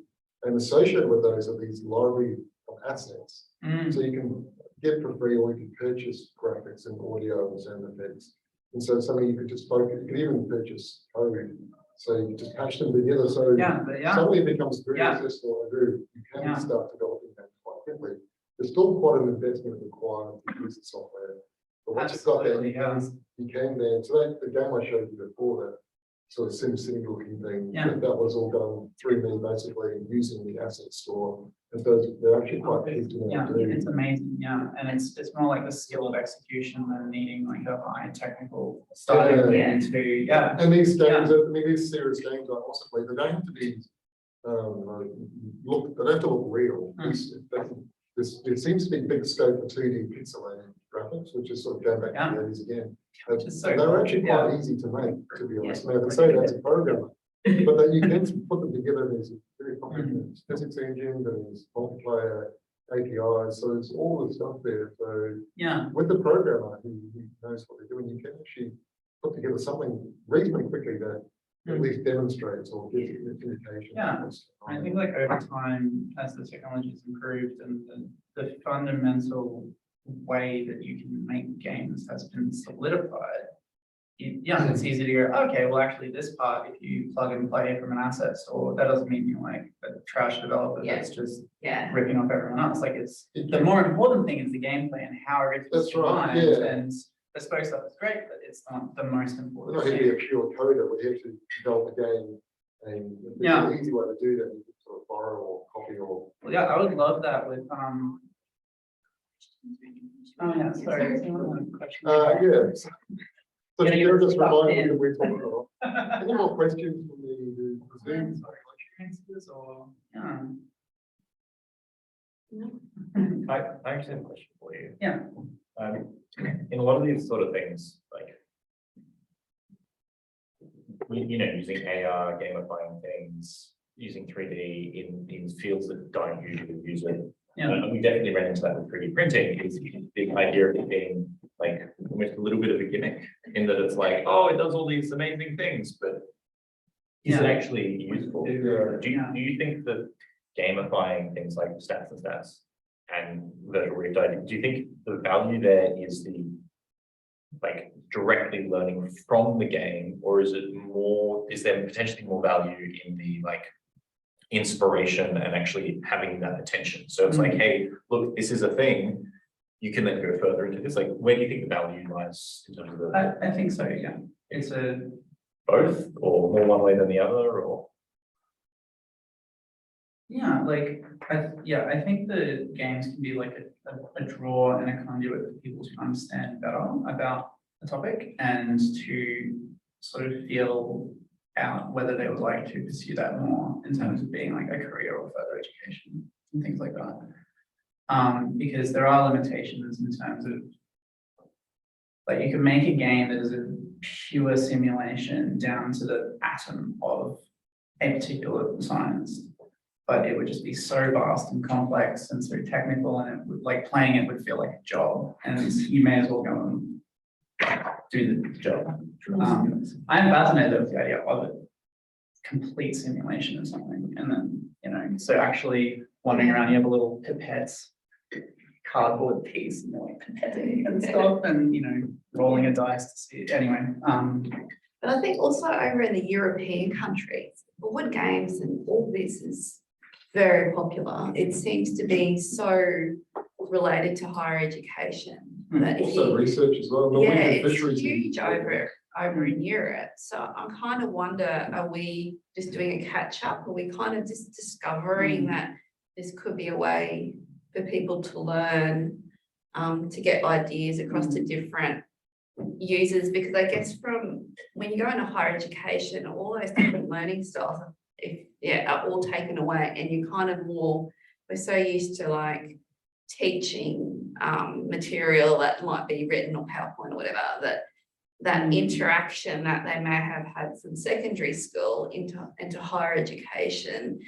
and associated with those are these library of assets. So you can get for free, or you can purchase graphics and audio and sound effects. And so something you could just focus, you could even purchase code. So you just patch them together. So suddenly it becomes very accessible. You can start developing that quite quickly. There's still quite an investment required to use the software. But once you've got that, you can then. So that the game I showed you before, that sort of SimCity looking thing, that was all done through me basically using the asset store. And those they're actually quite cheap to do. It's amazing, and it's more like the skill of execution than needing like a high technical starting into And these games, I mean, these serious games I also play, they don't have to be they don't have to look real. There seems to be big scope for 2D pixelated graphics, which is sort of going back to the 80s again. They're actually quite easy to make, to be honest. Now, I can say that as a programmer, but then you can put them together in these very complicated physics engines and these multiplayer APIs. So there's all the stuff there. So with the programmer who knows what they're doing, you can actually put together something reasonably quickly that at least demonstrates or gives an indication. I think like over time, as the technology has improved and the fundamental way that you can make games has been solidified, it's easy to go, okay, well actually this part, if you plug and play from an asset store, that doesn't mean you're like a trash developer that's just ripping off everyone else. Like the more important thing is the gameplay and how it's designed, and bespoke stuff is great, but it's not the most important. We're not going to be a pure coder. We have to develop a game, and there's an easy way to do that. You can sort of borrow or copy or. Well, I would love that with sorry. So you're just reminding that we're talking about. Any more questions from the Zoom? Or I actually have a question for you. In a lot of these sort of things, like using AR, gamifying things, using 3D in fields that don't usually use it. We definitely ran into that with 3D printing. Is the idea of it being like almost a little bit of a gimmick, in that it's like, oh, it does all these amazing things, but is it actually useful? Do you think that gamifying things like stats and virtual reality, do you think the value there is the like directly learning from the game, or is there potentially more value in the like inspiration and actually having that attention? So it's like, hey, look, this is a thing. You can then go further into this. Like, where do you think the value lies in terms of the? I think so. Yeah, it's a both, or more one way than the other, or. I think the games can be like a draw and a conduit for people to understand better about the topic and to sort of feel out whether they would like to pursue that more in terms of being like a career or further education and things like that. Because there are limitations in terms of like you can make a game that is a pure simulation down to the atom of a particular science, but it would just be so vast and complex and so technical, and it would, like playing it would feel like a job, and you may as well go and do the job. I'm fascinated with the idea of it, complete simulation of something. And then, you know, so actually wandering around, you have a little pipette cardboard piece and they're like pipetting and stuff and, you know, rolling a dice to see it. Anyway, But I think also over in the European countries, board games and all this is very popular. It seems to be so related to higher education. That if Also you, research as well. yeah, Norwegian it's fisheries in- huge over in Europe. So I kind of wonder, are we just doing a catch up? Are we kind of just discovering that this could be a way for people to learn, to get ideas across to different users? Because I guess from when you go into higher education, all those different learning styles are all taken away, and you kind of we're so used to like teaching material that might be written or PowerPoint or whatever, that interaction that they may have had from secondary school into higher education,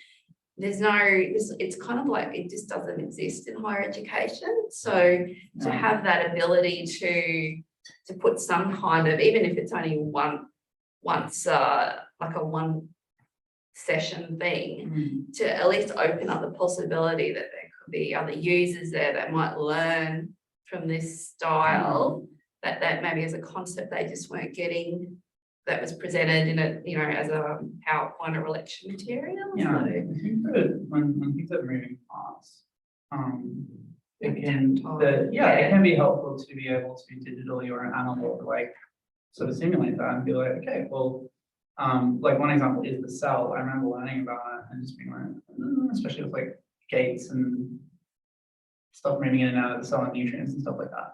it's kind of like it just doesn't exist in higher education. So to have that ability to put some kind of, even if it's only once like a one session thing, to at least open up the possibility that there could be other users there that might learn from this style, that maybe as a concept they just weren't getting, that was presented in a, you know, as a PowerPoint or lecture material. yeah, So, I think that when things are moving fast, it can, it can be helpful to be able to digitally or analog, like sort of simulate that and be like, okay, well, like one example is the cell. I remember learning about it and just being like, especially with like gates and stuff moving in and out of the cell and nutrients and stuff like that.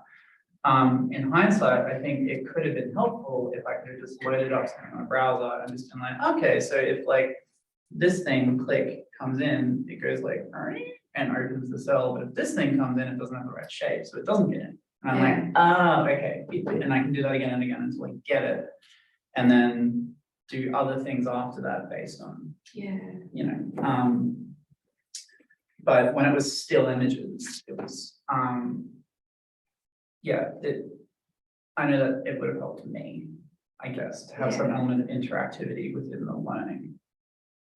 In hindsight, I think it could have been helpful if I could have just loaded up something on a browser and just been like, okay, so if like this thing click comes in, it goes like and opens the cell, but if this thing comes in, it doesn't have the right shape, so it doesn't get in. And I'm like, oh, okay, and I can do that again and again until I get it, and then do other things after that based on, you know, but when it was still images, it was, I know that it would have helped me, I guess, to have some element of interactivity within the learning.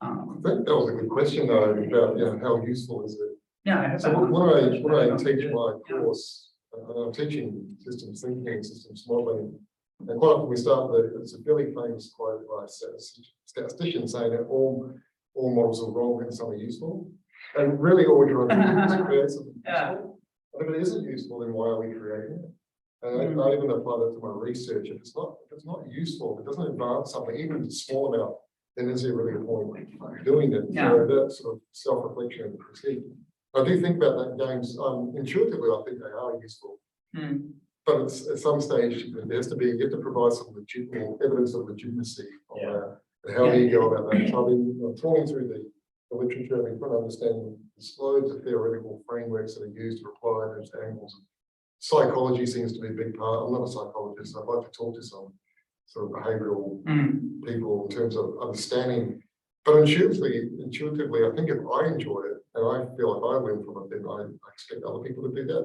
I think that was a good question though, about, you know, how useful is it? Yeah, I have So that when I teach good. my course, I'm teaching systems thinking and systems modeling, and quite often we start with it's a fairly famous quote by a statistician saying that all models are wrong and some are useful. And really all we're trying to do is create something useful. And if it isn't useful, then why are we creating it? And I even apply that to my research. If it's not useful, if it doesn't advance something, even a small amount, then is there really a point in doing it? So that sort of self-reflection and critique. I do think about that games. Intuitively, I think they are useful. But it's, at some stage, there has to be, you have to provide some legitimate evidence of legitimacy. And how do you go about that? So I've been trawling through the literature, I've been trying to understand the loads of theoretical frameworks that are used to apply those angles. Psychology seems to be a big part. I'm not a psychologist, so I'd like to talk to some sort of behavioral people in terms of understanding. But intuitively, I think if I enjoy it and I feel like I learn from it, then I expect other people to do that.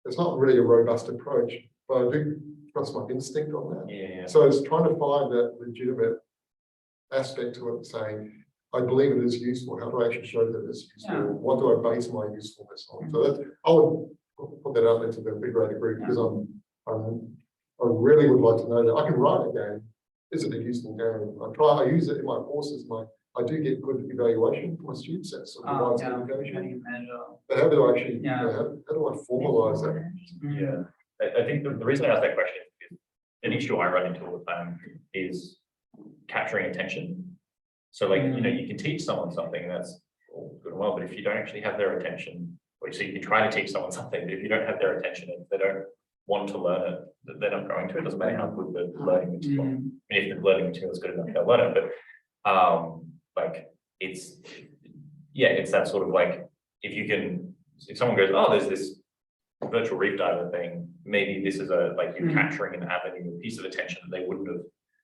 It's not really a robust approach, but I do trust my instinct on that. So it's trying to find that legitimate aspect to it, saying, I believe it is useful. How do I actually show that it's useful? What do I base my usefulness on? So that I would put that out there to the big greater group, because I really would like to know that I can write a game. Is it a useful game? I use it in my courses. I do get good evaluation for my students. That sort of provides education. But how do I actually, how do I formalize that? I think the reason I asked that question is an issue I run into all the time is capturing attention. So like, you know, you can teach someone something and that's all good and well, but if you don't actually have their attention, so you can try to teach someone something, but if you don't have their attention, if they don't want to learn it, they're not going to. It doesn't matter how good the learning material. I mean, if the learning material is good enough, they'll learn it. But like it's that sort of like, if someone goes, oh, there's this virtual reef diver thing, maybe this is you're capturing an avenue, a piece of attention that they wouldn't have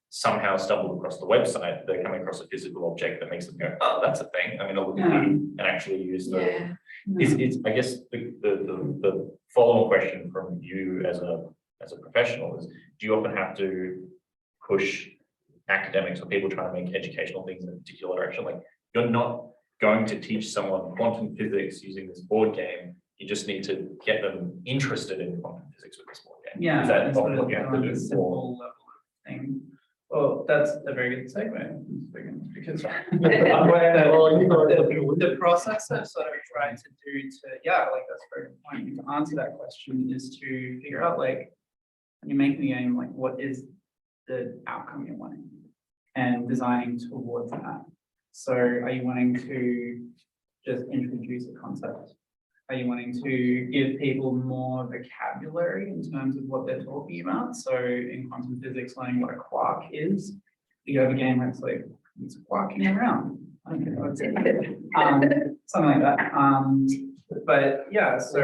somehow stumbled across the website. They're coming across a physical object that makes them go, oh, that's a thing. I'm going to look at it and actually use the. It's I guess the follow-on question from you as a professional is, do you often have to push academics or people trying to make educational things in a particular direction. Like, you're not going to teach someone quantum physics using this board game. You just need to get them interested in quantum physics with this board game. Yeah, Is that instead what of you have to going do? a simple level of thing. Well, that's a very good segue, because the process I've sort of tried to do like that's a very good point, to answer that question is to figure out, like, when you're making the game, like, what is the outcome you're wanting, and designing towards that. So are you wanting to just introduce a concept? Are you wanting to give people more vocabulary in terms of what they're talking about? So in quantum physics, learning what a quark is, you have a game that's like, it's quarking around. I don't know what's it. Something like that. But yeah, so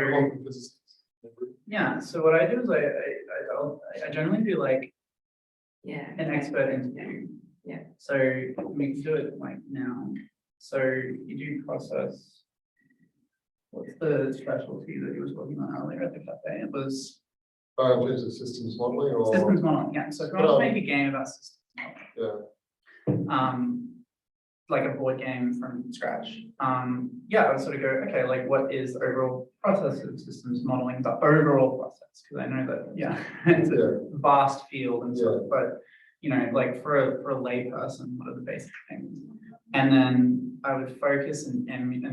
yeah, so what I do is I generally do like an expert interview. Yeah. So we can do it like now. So you do process. What's the specialty that you were talking about earlier at the cafe? It was in terms of systems modeling or systems modeling. Yeah. So if you want to make a game about systems modeling, like a board game from scratch, yeah, I would sort of go, okay, like, what is the overall process of systems modeling, the overall process? Because I know that, it's a vast field and stuff, but you know, like for a lay person, what are the basic things? And then I would focus and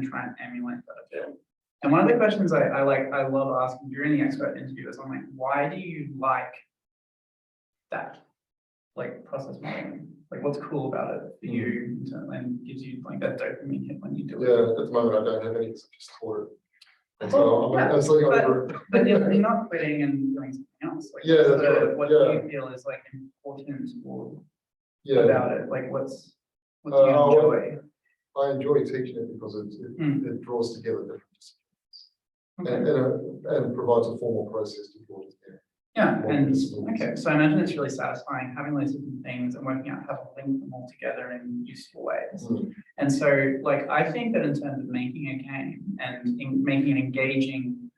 try and emulate that a bit. And one of the questions I love asking during the expert interview is, I'm like, why do you like that? Like process modeling? Like, what's cool about it for you, and gives you like that dopamine hit when you do it? Yeah, at the moment I don't have any, so just for it. But you're not quitting and doing something else. Like, that's right. What do you feel is like important or about it? Like, what do you enjoy? I enjoy teaching it because it draws together different disciplines, and provides a formal process to draw together. Yeah, and okay, so I imagine it's really satisfying having those different things and working out how to link them all together in useful ways. And so, like, I think that in terms of making a game and making an engaging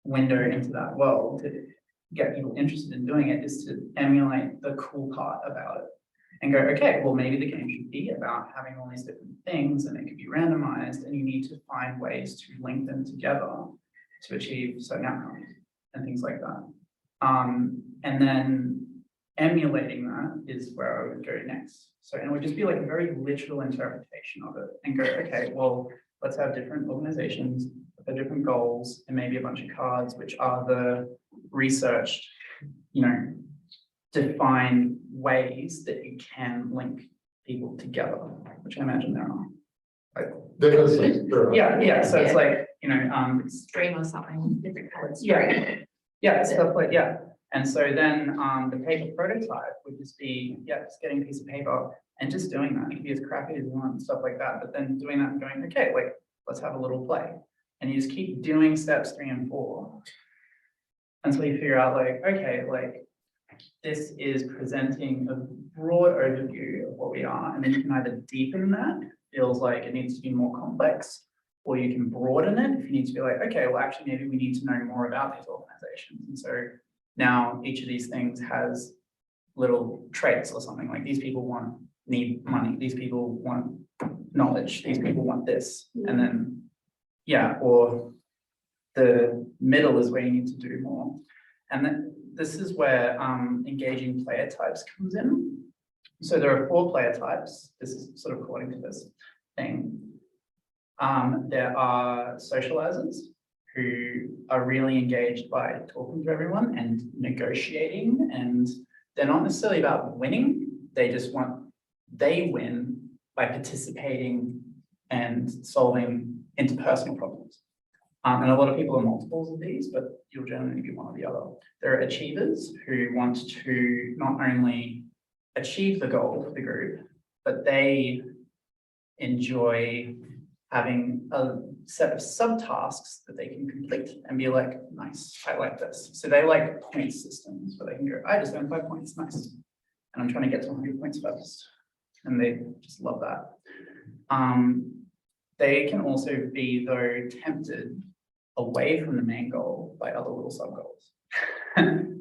window into that world to get people interested in doing it, is to emulate the cool part about it and go, okay, well, maybe the game should be about having all these different things, and it could be randomized, and you need to find ways to link them together to achieve certain outcomes and things like that. And then emulating that is where I would go next. So, and it would just be like a very literal interpretation of it, and go, okay, well, let's have different organizations with their different goals, and maybe a bunch of cards, which are the researched, you know, defined ways that you can link people together, which I imagine there are. Yeah. So it's like, you know, Stream or something, different colors. Yeah, stuff like, and so then the paper prototype would just be, just getting a piece of paper and just doing that. It can be as crappy as you want and stuff like that, but then doing that and going, okay, like, let's have a little play. And you just keep doing steps 3 and 4 until you figure out, like, okay, like, this is presenting a broad overview of what we are, and then you can either deepen that, feels like it needs to be more complex, or you can broaden it if you need to be like, okay, well, actually, maybe we need to know more about these organizations. And so now each of these things has little traits or something, like these people need money, these people want knowledge, these people want this. And then, or the middle is where you need to do more. And then this is where engaging player types comes in. So there are 4 player types. This is sort of according to this thing. There are socializers who are really engaged by talking to everyone and negotiating, and they're not necessarily about winning. They win by participating and solving interpersonal problems. And a lot of people are multiples of these, but you'll generally be one or the other. There are achievers who want to not only achieve the goal for the group, but they enjoy having a set of subtasks that they can complete and be like, nice, I like this. So they like point systems where they can go, I just earned 5 points, nice. And I'm trying to get to 100 points first. And they just love that. They can also be, though, tempted away from the main goal by other little sub goals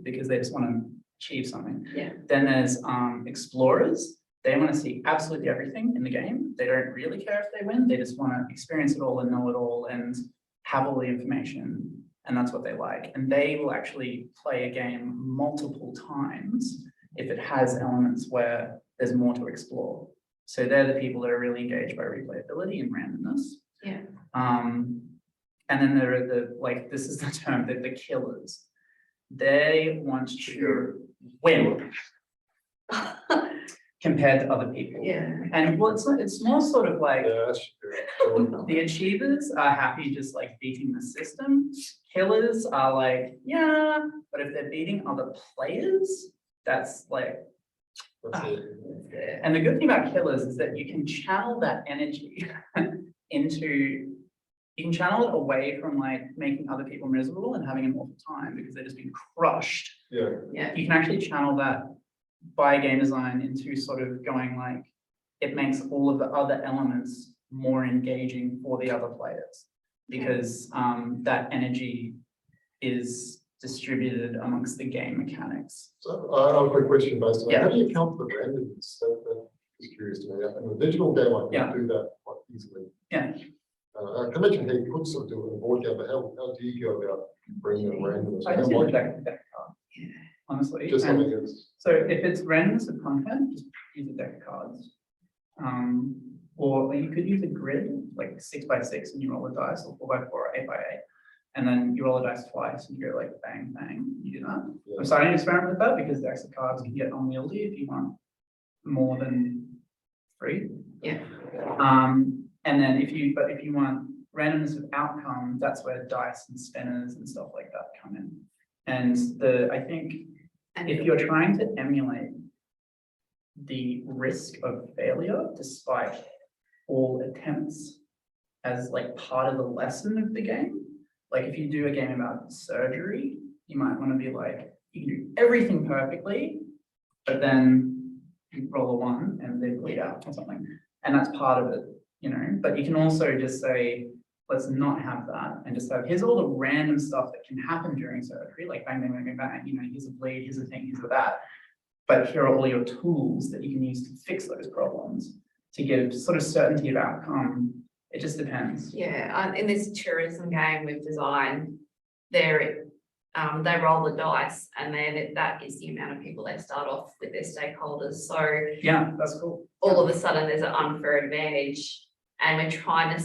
because they just want to achieve something. Yeah. Then there's explorers. They want to see absolutely everything in the game. They don't really care if they win. They just want to experience it all and know it all and have all the information. And that's what they like. And they will actually play a game multiple times if it has elements where there's more to explore. So they're the people that are really engaged by replayability and randomness. Yeah. And then there are the, like, this is the term, the killers. They want to win compared to other people. Yeah. And well, it's more sort of like, Yeah, that's true. the achievers are happy just like beating the system. Killers are like, yeah, but if they're beating other players, that's like, That's it. and the good thing about killers is that you can channel that energy into, you can channel it away from like making other people miserable and having an awful time because they're just being crushed. Yeah, Yeah. You can actually channel that by game design into sort of going like, it makes all of the other elements more engaging for the other players because that energy is distributed amongst the game mechanics. so I have a quick question based on that. Yeah. How do you account for the randomness? That is curious to me. In a digital game, I Yeah. can do that quite easily. Yeah. I can imagine how you could sort of do it in a board game, but how do you go about bringing in randomness? I How just much- use a deck card, honestly. Just And something else. so if it's randomness of content, just use a deck of cards. Or you could use a grid, like 6 by 6, and you roll a dice, or 4 by 4, or 8 by 8. And then you roll a dice twice and you go like bang, bang, you do that. Yeah. I'm starting to experiment with that because decks of cards can get unwieldy if you want more than 3. Yeah. And then if you want randomness of outcome, that's where dice and spinners and stuff like that come in. And I think if you're trying to emulate the risk of failure, despite all attempts as like part of the lesson of the game, like if you do a game about surgery, you might want to be like, you can do everything perfectly, but then you roll a 1 and they bleed out or something. And that's part of it, you know, but you can also just say, let's not have that and just have, here's all the random stuff that can happen during surgery, like bang, bang, bang, bang, bang, you know, here's a bleed, here's a thing, here's a that. But here are all your tools that you can use to fix those problems, to give sort of certainty of outcome. It just depends. Yeah, in this tourism game we've designed, they roll the dice and then that is the amount of people they start off with their stakeholders. So Yeah, that's cool. all of a sudden there's an unfair advantage and we're trying to,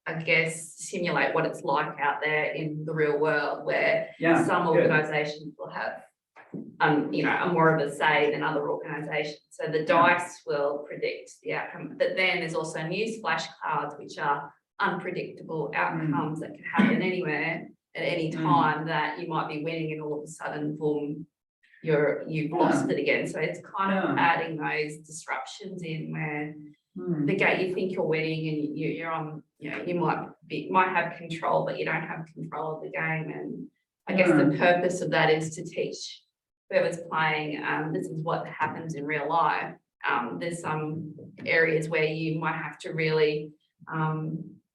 I guess, simulate what it's like out there in the real world where Yeah, some good. organizations will have you know, a more of a say than other organizations. So the dice will predict the outcome, but then there's also news flash cards, which are unpredictable outcomes that can happen anywhere at any time that you might be winning and all of a sudden, boom, you've lost it again. So it's kind of adding those disruptions in where the game you think you're winning and you're on, you know, you might have control, but you don't have control of the game. And I guess the purpose of that is to teach whoever's playing, this is what happens in real life. There's some areas where you might have to really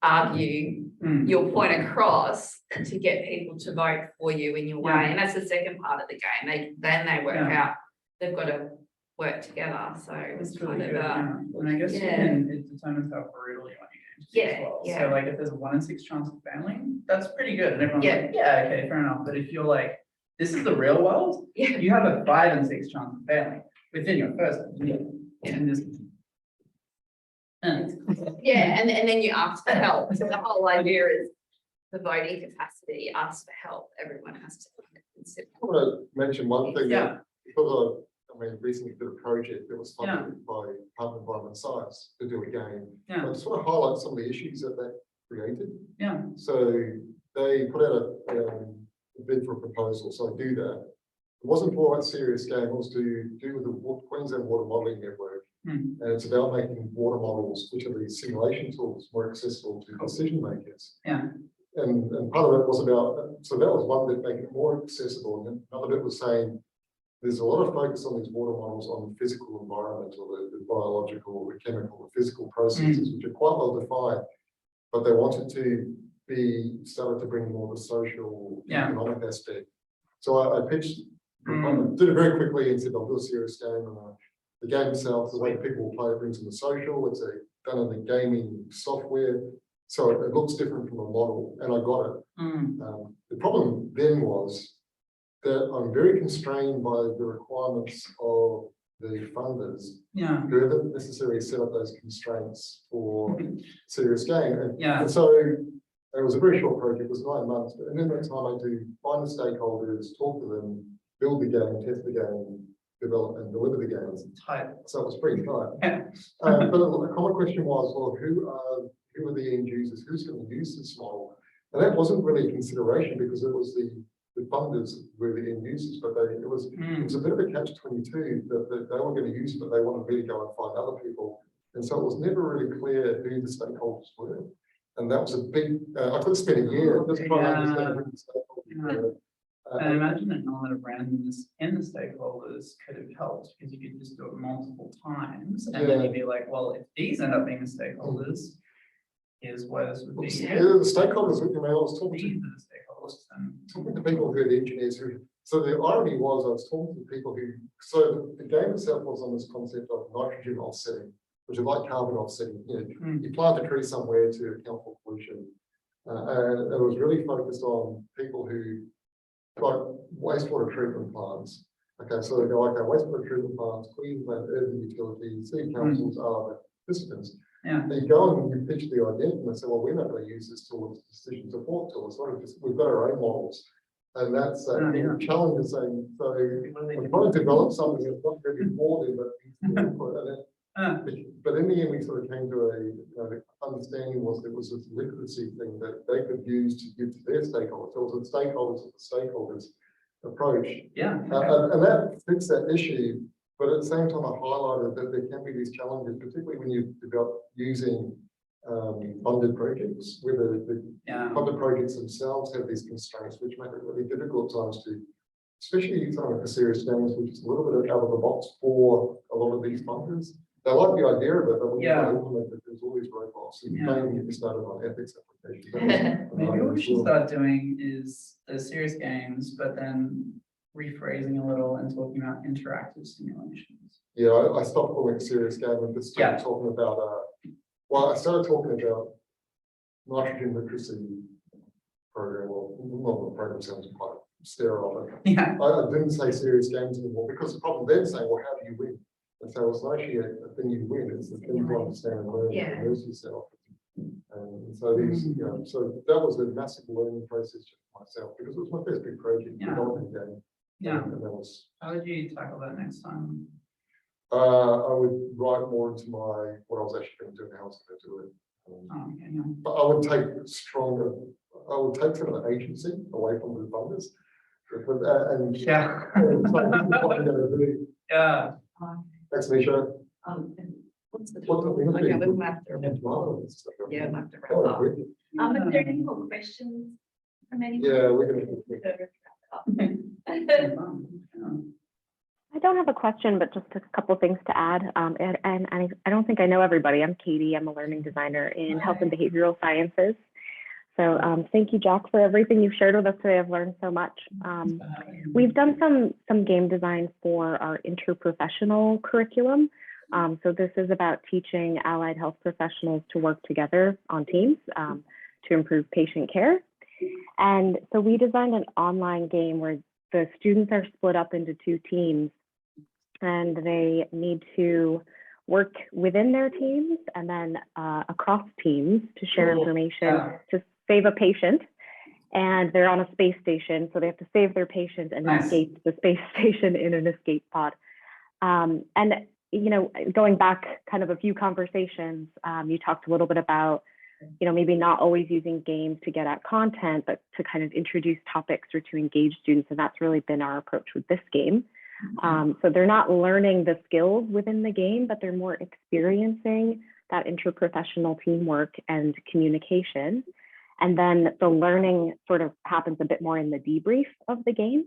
argue your point across to get people to vote for you in your way. And that's the second part of the game. They work out, they've got to work together. So it's kind of and I guess it determines how brutal you want your game to be as well. So like if there's a 1 in 6 chance of failing, that's pretty good. And everyone's like, yeah, okay, fair enough. But if you're like, this is the real world, you have a 5 in 6 chance of failing within your first and this. and then you ask for help. So the whole idea is the voting capacity, ask for help. Everyone has to consider. I want to mention one thing. Yeah. Because recently did a project that was funded by Department of Environment Science to do a game. Yeah. I just want to highlight some of the issues that created. Yeah. So they put out a bid for a proposal, so I do that. It wasn't for a serious game, it was to do with the Queensland Water Modelling Network. And it's about making water models, which are these simulation tools, more accessible to decision makers. Yeah. And part of it was about, so that was one bit, making it more accessible. And then another bit was saying, there's a lot of focus on these water models on the physical environment or the biological, the chemical, the physical processes, which are quite well defined. But they wanted to started to bring more of a social, economic aspect. So I pitched, I did it very quickly and said, I'll do a serious game. And the game itself, the way people play it brings in the social, it's done in the gaming software. So it looks different from a model, and I got it. The problem then was that I'm very constrained by the requirements of the funders who haven't necessarily set up those constraints for serious game. And so it was a very short project, it was 9 months, but in that time I had to find the stakeholders, talk to them, build the game, test the game, develop and deliver the game. So it was pretty tight. But a common question was, well, who are the end users? Who's going to use this model? And that wasn't really a consideration because it was the funders were the end users, but it was a bit of a catch-22 that they were going to use it, but they wanted me to go and find other people. And so it was never really clear who the stakeholders were. And that was a big, I could have spent a year just trying to understand who the stakeholders were. I imagine an element of randomness in the stakeholders could have helped because you could just do it multiple times and then you'd be like, well, if these end up being the stakeholders, here's where this would be. The stakeholders, I was talking to people who are the engineers so the irony was I was talking to people so the game itself was on this concept of nitrogen offsetting, which is like carbon offsetting. You plant a tree somewhere to account for pollution. And it was really focused on people who got wastewater treatment plants. Okay, so they go, okay, wastewater treatment plants, Queensland urban utilities, city councils are the participants. And you go and you pitch the idea and they say, well, we're not going to use this tool as a decision support tool. It's sort of just, we've got our own models. And that's the challenge is saying, so we're trying to develop something that's not really for them, but in the end, we sort of came to the understanding was there was this literacy thing that they could use to give to their stakeholders. So it was the stakeholders of the stakeholders approach. And that fits that issue. But at the same time, I highlighted that there can be these challenges, particularly when you develop using funded projects, where the funded projects themselves have these constraints, which make it really difficult at times to, especially something for serious games, which is a little bit out of the box for a lot of these funders. They like the idea of it, but when you implement it, there's all these roadblocks. So you can't even get me started on ethics applications. Maybe what we should start doing is the serious games, but then rephrasing a little and talking about interactive simulations. Yeah, I stopped calling it a serious game and just started talking about, well, I started talking about nitrogen literacy program. Well, the program sounds quite sterile, but I didn't say serious games anymore because the problem then saying, well, how do you win? And so it's not actually a thing you win, it's the thing to understand and learn and immerse yourself. And so these, so that was a massive learning process for myself because it was my first big project, developing a game. And that was. How would you tackle that next time? I would write more into what I was actually going to do and how I was going to do it. But I would take sort of an agency away from the funders. Thanks, Misha. What's the total? Okay, we'll have to wrap up. Are there any more questions from anyone? Yeah, we're going to. I don't have a question, but just a couple of things to add. And I don't think I know everybody. I'm Katie. I'm a learning designer in health and behavioral sciences. So thank you, Jack, for everything you've shared with us today. I've learned so much. We've done some game design for our interprofessional curriculum. So this is about teaching allied health professionals to work together on teams to improve patient care. And so we designed an online game where the students are split up into 2 teams and they need to work within their teams and then across teams to share information to save a patient. And they're on a space station, so they have to save their patient and escape the space station in an escape pod. And you know, going back kind of a few conversations, you talked a little bit about, you know, maybe not always using games to get at content, but to kind of introduce topics or to engage students. And that's really been our approach with this game. So they're not learning the skills within the game, but they're more experiencing that interprofessional teamwork and communication. And then the learning sort of happens a bit more in the debrief of the game.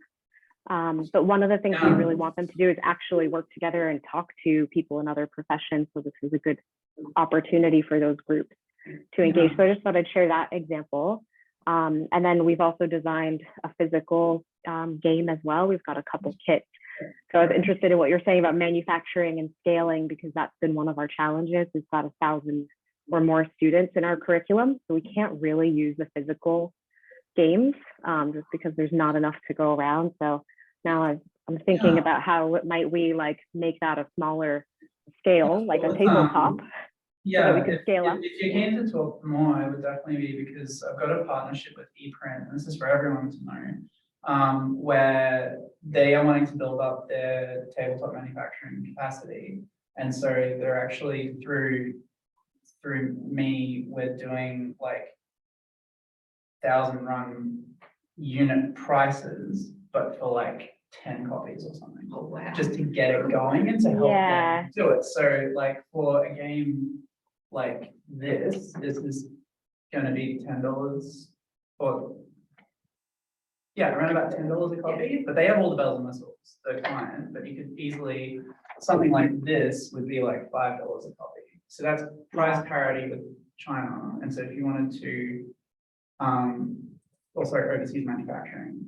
But one of the things we really want them to do is actually work together and talk to people in other professions. So this is a good opportunity for those groups to engage. So I just thought I'd share that example. And then we've also designed a physical game as well. We've got a couple kits So I was interested in what you're saying about manufacturing and scaling, because that's been one of our challenges. We've got 1,000 or more students in our curriculum, so we can't really use the physical games just because there's not enough to go around. So now I'm thinking about how might we like make that a smaller scale, like a tabletop. Yeah, so that we can scale up. If you came to talk more, it would definitely be because I've got a partnership with ePrint, and this is for everyone to know, where they are wanting to build up their tabletop manufacturing capacity. And so they're actually through me, we're doing like 1,000 run unit prices, but for like 10 copies or something. Oh, wow. Just to get it going and to help them do it. So like for a game like this is going to be $10 or around about $10 a copy, but they have all the bells and whistles, the client, but you could easily, something like this would be like $5 a copy. So that's price parity with China. And so if you wanted to, also overseas manufacturing.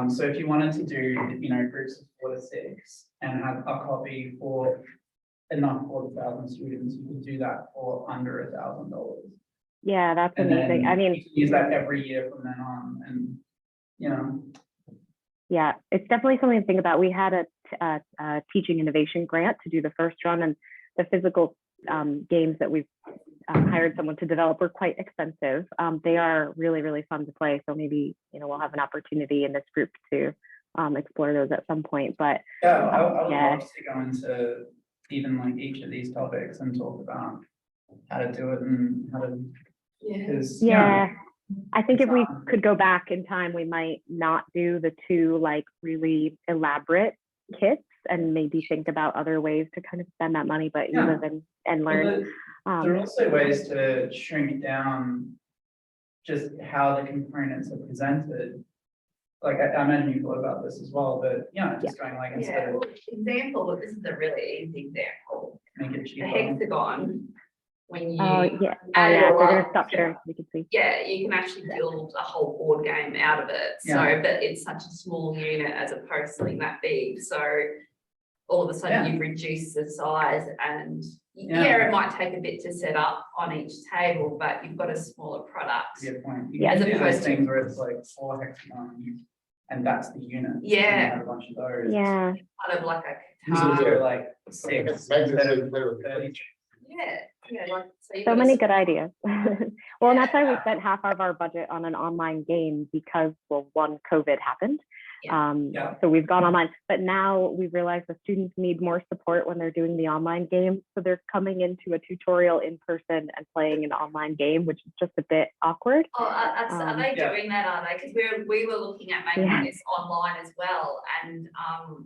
So if you wanted to do, groups of 4 to 6 and have a copy for enough for 1,000 students, you could do that for under $1,000. Yeah, that's And amazing. then I mean, you can use that every year from then on, and yeah, it's definitely something to think about. We had a teaching innovation grant to do the first run, and the physical games that we've hired someone to develop were quite expensive. They are really, really fun to play. So maybe, we'll have an opportunity in this group to explore those at some point. But I would love to go into even like each of these topics and talk about how to do it and how to, I think if we could go back in time, we might not do the 2 like really elaborate kits and maybe think about other ways to kind of spend that money, but you live and learn. There are also ways to shrink down just how the components are presented. Like I imagine you thought about this as well, but just going like instead of Example, this is a really easy example. make it The cheaper. hexagon, when you If they're gonna stop sharing, so we can see. yeah, you can actually build a whole board game out of it. So, but it's such a small unit as opposed to something that big. So all of a sudden you've reduced the size, and it might take a bit to set up on each table, but you've got a smaller product. Good point. Yeah. As opposed to things where it's like 4 hexagons and that's the unit. Yeah. And you have a bunch of those. Yeah. Kind of like a Use it guitar. So like 6 Makes it instead so of clear. 30. Like, So many good ideas. Well, and that's why we spent half of our budget on an online game because, well, one, COVID happened. So we've gone online, but now we realize the students need more support when they're doing the online game. So they're coming into a tutorial in person and playing an online game, which is just a bit awkward. Oh, are they doing that? Are they? Because we were looking at making this online as well, and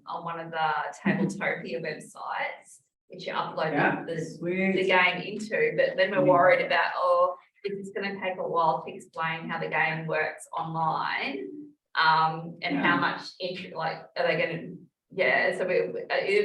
on one of the Tabletopia websites, which you upload the game into. But then we're worried about, is this going to take a while to explain how the game works online? And how much are they going to, so it'd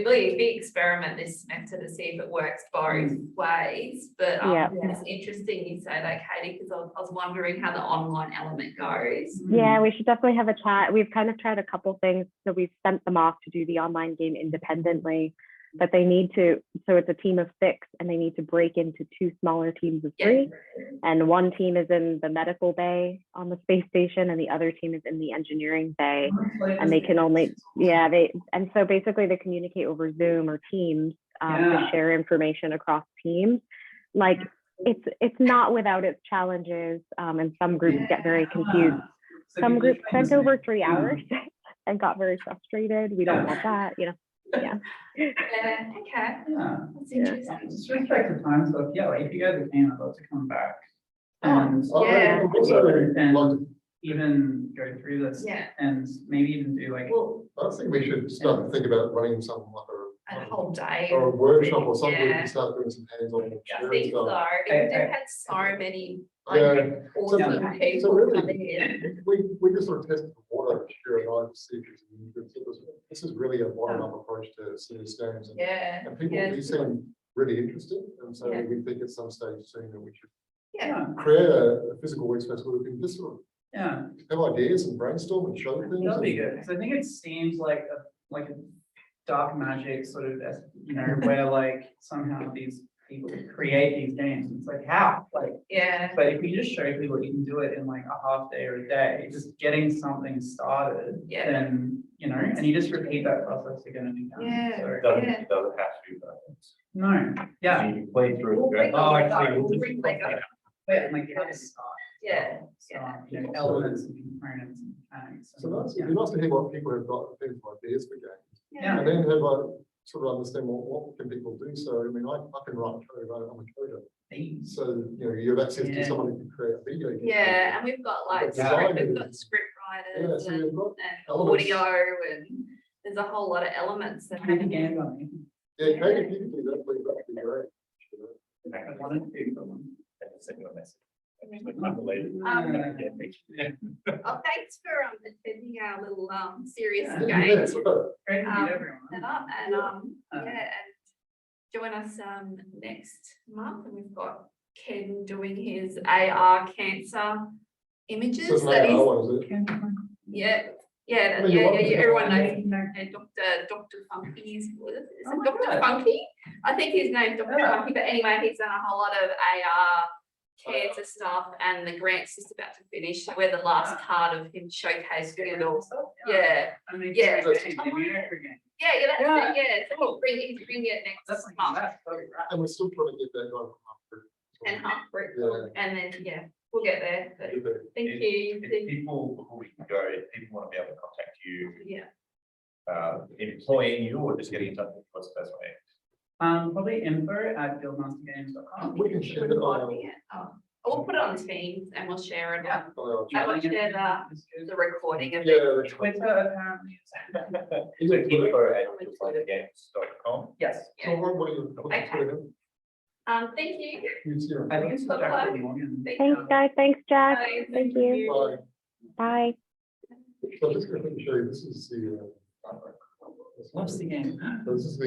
be a big experiment this semester to see if it works both ways, but it's interesting you say that, Katie, because I was wondering how the online element goes. Yeah, we should definitely have a chat. We've kind of tried a couple things, so we've sent them off to do the online game independently, but they need to, so it's a team of 6 and they need to break into 2 smaller teams of 3. And one team is in the medical bay on the space station and the other team is in the engineering bay. And they can only, and so basically they communicate over Zoom or Teams to share information across teams. Like it's not without its challenges, and some groups get very confused. Some groups spent over 3 hours and got very frustrated. We don't want that, Okay. That's interesting. Just respect the time stuff. Like if you guys are keen, I'd love to come back and even go through this and maybe even do like. Well, I think we should start to think about running something like a whole day or a workshop or something. We can start doing some hands-on. I think so. Because they've had so many awesome people so really, come in. we just sort of tested the water here and I to see if this is really a bottom-up approach to serious games. And people do seem really interested, and so we think at some stage soon that we should create a physical workspace where we can just sort of have ideas and brainstorm and show things. That'll be good, because I think it seems like a dark magic sort of, you know, where like somehow these people create these games. It's like, how? Like, Yeah. but if you just show people you can do it in like a half day or a day, just getting something started, Yeah. then, you know, and you just repeat that process again and again. Yeah. So, It doesn't have to be that. no, yeah. You can play through. We'll bring Oh, Lego. actually, We'll bring Lego. Yeah, and like that's Yeah. you know, elements and components and mechanics. So and- that's, it'd be nice to hear what people have got, things like ideas for games. Yeah. And then have a sort of understand what can people do. So, I mean, I can write code, I'm a coder. So, you know, you have access to Yeah. someone who can create a video game. Yeah, and we've got like, But script, design we've got is- script Yeah, writers so and, you've got and elements. audio and there's a whole lot of elements that Make a game on it. Yeah, creative people do that, that'd be great. I wanted to do one. Send you a message. Unrelated. Yeah. Oh, thanks for attending our little serious Yeah. game That's right. Great to meet Um, everyone. set up and yeah, and join us next month, and we've got Ken doing his AR cancer images So it's that an he's, AR one, is it? yeah, Well, you're welcome. everyone knows him, Dr. Funky's, what is it? Is Oh it my Dr. God. Funky? I think his name's Dr. Yeah. Funky, but anyway, he's done a whole lot of AR cancer stuff, and the grant's just about to finish, so we're the last card of him showcasing it all. Yeah, I mean, Yeah. it's a game, game. yeah, that's Yeah. it, yeah, so he's bringing it next That's like, month. that's totally right. And we're still trying to get that guy from Humphrey. And half brick, Yeah. and then, yeah, we'll get there, but thank If- you. If people, before we can go, if people want to be able to contact you, Yeah, employing you or just getting in touch with you, what's the best way? Probably info@guildmastergames.com. We can share it on. we'll put it on Teams and we'll share it Yeah. on, Yeah, I will share the recording of it. the Twitter apparently is. Is it info@guildmastergames.com? Yes. So what are you? Okay. Thank you. I think it's Jack Morgan. Thanks, guys. Thanks, Jack. Bye. Thank you. Bye. Bye. So I'm just going to show you, this is the. What's the game? So this is the